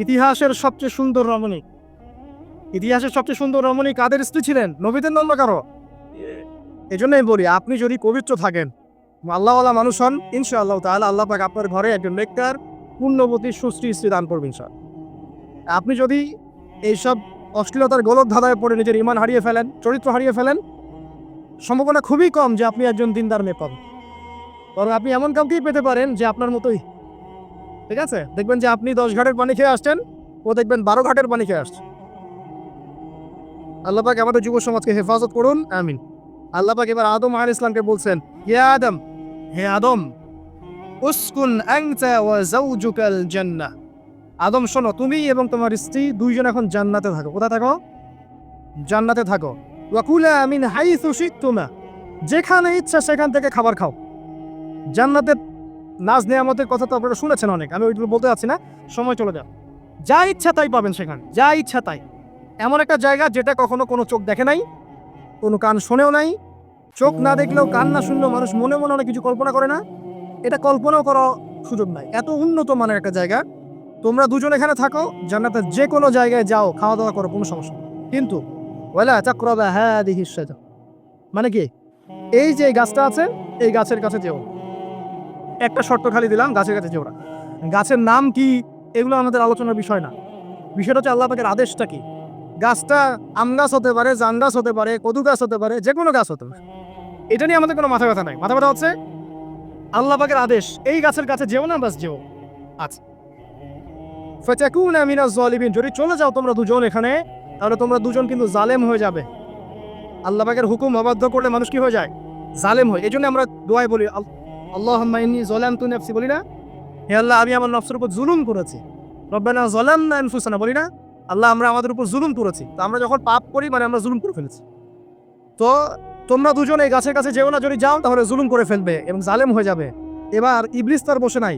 ইতিহাসের সবচেয়ে সুন্দর রমণী। ইতিহাসের সবচেয়ে সুন্দর রমণী কাদের স্ত্রী ছিলেন? নবীদের নন্দ কারো। এই জন্যই বলি, আপনি যদি পবিত্র থাকেন, আল্লাহওয়ালা মানুষ হন, ইনশাআল্লাহ তাআলা আল্লাহ পাক আপনার ঘরে একজন নেককার পুণ্যবতী সুশ্রী স্ত্রী দান করবেন ইনশাআল্লাহ। আপনি যদি এইসব অশ্লীলতার গোলক ধাঁধায় পড়ে নিজের ঈমান হারিয়ে ফেলেন, চরিত্র হারিয়ে ফেলেন, সম্ভাবনা খুবই কম যে আপনি একজন দিনদার মেয়ে পাবেন। বরং আপনি এমন কাউকেই পেতে পারেন যে আপনার মতোই। ঠিক আছে, দেখবেন যে আপনি 10 ঘাটের পানি খেয়ে আসছেন, ও দেখবেন 12 ঘাটের পানি খেয়ে আসছে। আল্লাহ পাক আমাদের যুব সমাজকে হেফাজত করুন, আমিন। আল্লাহ পাক এবার আদম আলাইহিস সালামকে বলছেন, ইয়া আদম, হে আদম, উসকুন আনতা ওয়া যাওজুকাল জান্নাহ। আদম শোনো, তুমি এবং তোমার স্ত্রী দুইজন এখন জান্নাতে থাকো। কোথায় থাকো? জান্নাতে থাকো। ওয়া কুলা মিন হাইসু শি'তুমা, যেখানে ইচ্ছা সেখান থেকে খাবার খাও। জান্নাতের নাজ নেয়ামতের কথা তো আপনারা শুনেছেন অনেক, আমি ওইগুলো বলতে যাচ্ছি না, সময় চলে যাও। যা ইচ্ছা তাই পাবেন সেখানে, যা ইচ্ছা তাই। এমন একটা জায়গা যেটা কখনো কোনো চোখ দেখে নাই, কোনো কান শোনেও নাই, চোখ না দেখলেও কান না শুনলেও মানুষ মনে মনে অনেক কিছু কল্পনা করে না, এটা কল্পনাও করার সুযোগ নাই। এত উন্নত মানের একটা জায়গা। তোমরা দুজন এখানে থাকো, জান্নাতের যে কোনো জায়গায় যাও, খাওয়া দাওয়া করো, কোনো সমস্যা নেই। কিন্তু ওয়ালা তাকরাবা হাদিহিস শাজার, মানে কি, এই যে গাছটা আছে, এই গাছের কাছে যেও। একটা শর্ত খালি দিলাম, গাছের কাছে যেও না। গাছের নাম কি এগুলো আমাদের আলোচনার বিষয় না। বিষয়টা হচ্ছে আল্লাহ পাকের আদেশটা কি। গাছটা আম গাছ হতে পারে, জাম গাছ হতে পারে, কদু গাছ হতে পারে, যে কোনো গাছ হতে পারে। এটা নিয়ে আমাদের কোনো মাথা ব্যথা নাই। মাথা ব্যথা হচ্ছে আল্লাহ পাকের আদেশ, এই গাছের কাছে যেও না, বাস যেও। আচ্ছা, ফাতাকুনা মিনাজ জালিমিন, যদি চলে যাও তোমরা দুজন এখানে, তাহলে তোমরা দুজন কিন্তু জালেম হয়ে যাবে। আল্লাহ পাকের হুকুম অবাধ্য করলে মানুষ কি হয়ে যায়? জালেম হয়। এই জন্য আমরা দোয়ায় বলি, আল্লাহুম্মা ইন্নী যালামতু নাফসি, বলি না? হে আল্লাহ, আমি আমার নফসের উপর জুলুম করেছি। রব্বানা যালামনা আনফুসানা, বলি না? আল্লাহ, আমরা আমাদের উপর জুলুম করেছি। তো আমরা যখন পাপ করি, মানে আমরা জুলুম করে ফেলেছি। তো তোমরা দুজন এই গাছের কাছে যেও না, যদি যাও তাহলে জুলুম করে ফেলবে এবং জালেম হয়ে যাবে। এবার ইবলিস তার বসে নাই,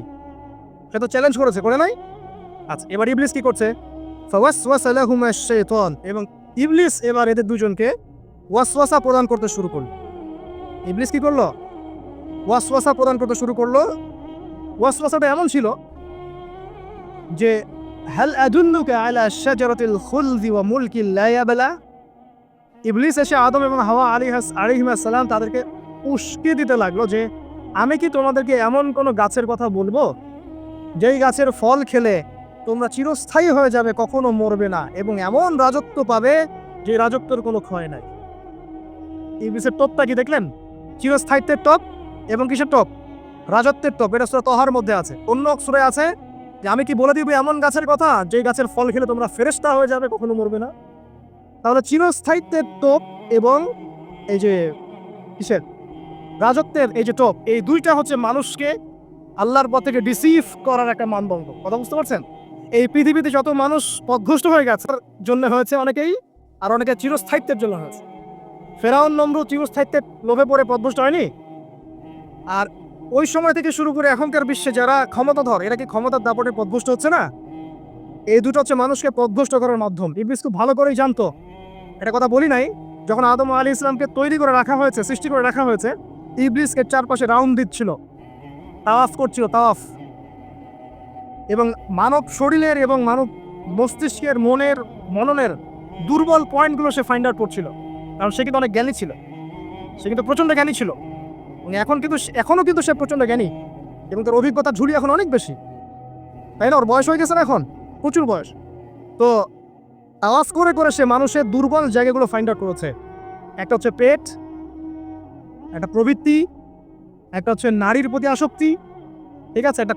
সে তো চ্যালেঞ্জ করেছে, করে নাই? আচ্ছা, এবার ইবলিস কি করছে? ফাওয়াসওয়াসা লাহুমা শাইতান, এবং ইবলিস এবার এদের দুজনকে ওয়াসওয়াসা প্রদান করতে শুরু করলো। ইবলিস কি করলো? ওয়াসওয়াসা প্রদান করতে শুরু করলো। ওয়াসওয়াসাটা এমন ছিল যে হাল আদুল্লুকা আলা শাজারাতিল খুলদি ওয়া মুলকিন লা ইয়াবলা। ইবলিস এসে আদম এবং হাওয়া আলাইহিস সালাম তাদেরকে উস্কে দিতে লাগলো যে আমি কি তোমাদেরকে এমন কোনো গাছের কথা বলবো যেই গাছের ফল খেলে তোমরা চিরস্থায়ী হয়ে যাবে, কখনো মরবে না, এবং এমন রাজত্ব পাবে যে রাজত্বের কোনো ক্ষয় নাই। ইবলিসের টপটা কি দেখলেন? চিরস্থায়িত্বের টপ এবং কিসের টপ? রাজত্বের টপ। এটা সূরা তহার মধ্যে আছে। অন্য সূরায় আছে যে আমি কি বলে দিব এমন গাছের কথা যেই গাছের ফল খেলে তোমরা ফেরেশতা হয়ে যাবে, কখনো মরবে না। তাহলে চিরস্থায়িত্বের টপ এবং এই যে কিসের রাজত্বের এই যে টপ, এই দুইটা হচ্ছে মানুষকে আল্লাহর পথ থেকে ডিসিভ করার একটা মানদণ্ড। কথা বুঝতে পারছেন? এই পৃথিবীতে যত মানুষ পথভ্রষ্ট হয়ে গেছে তার জন্য হয়েছে অনেকেই, আর অনেকে চিরস্থায়িত্বের জন্য হয়েছে। ফেরাউন নমরুদ চিরস্থায়িত্বের লোভে পড়ে পথভ্রষ্ট হয়নি? আর ওই সময় থেকে শুরু করে এখনকার বিশ্বে যারা ক্ষমতাধর, এরা কি ক্ষমতার দাপটে পথভ্রষ্ট হচ্ছে না? এই দুটো হচ্ছে মানুষকে পথভ্রষ্ট করার মাধ্যম। ইবলিস খুব ভালো করেই জানতো, এটা কথা বলি নাই, যখন আদম আলাইহিস সালামকে তৈরি করে রাখা হয়েছে, সৃষ্টি করে রাখা হয়েছে, ইবলিসকে চারপাশে রাউন্ড দিচ্ছিল, তাওয়াফ করছিল, তাওয়াফ। এবং মানব শরীরের এবং মানব মস্তিষ্কের মননের দুর্বল পয়েন্টগুলো সে ফাইন্ড আউট করছিল। কারণ সে কিন্তু অনেক জ্ঞানী ছিল, সে কিন্তু প্রচণ্ড জ্ঞানী ছিল, এবং এখনও কিন্তু সে প্রচণ্ড জ্ঞানী, এবং তার অভিজ্ঞতার ঝুলি এখন অনেক বেশি, তাই না? ওর বয়স হয়ে গেছে না এখন, প্রচুর বয়স। তো আওয়াজ করে করে সে মানুষের দুর্বল জায়গাগুলো ফাইন্ড আউট করেছে। একটা হচ্ছে পেট, একটা প্রবৃত্তি, একটা হচ্ছে নারীর প্রতি আসক্তি, ঠিক আছে, একটা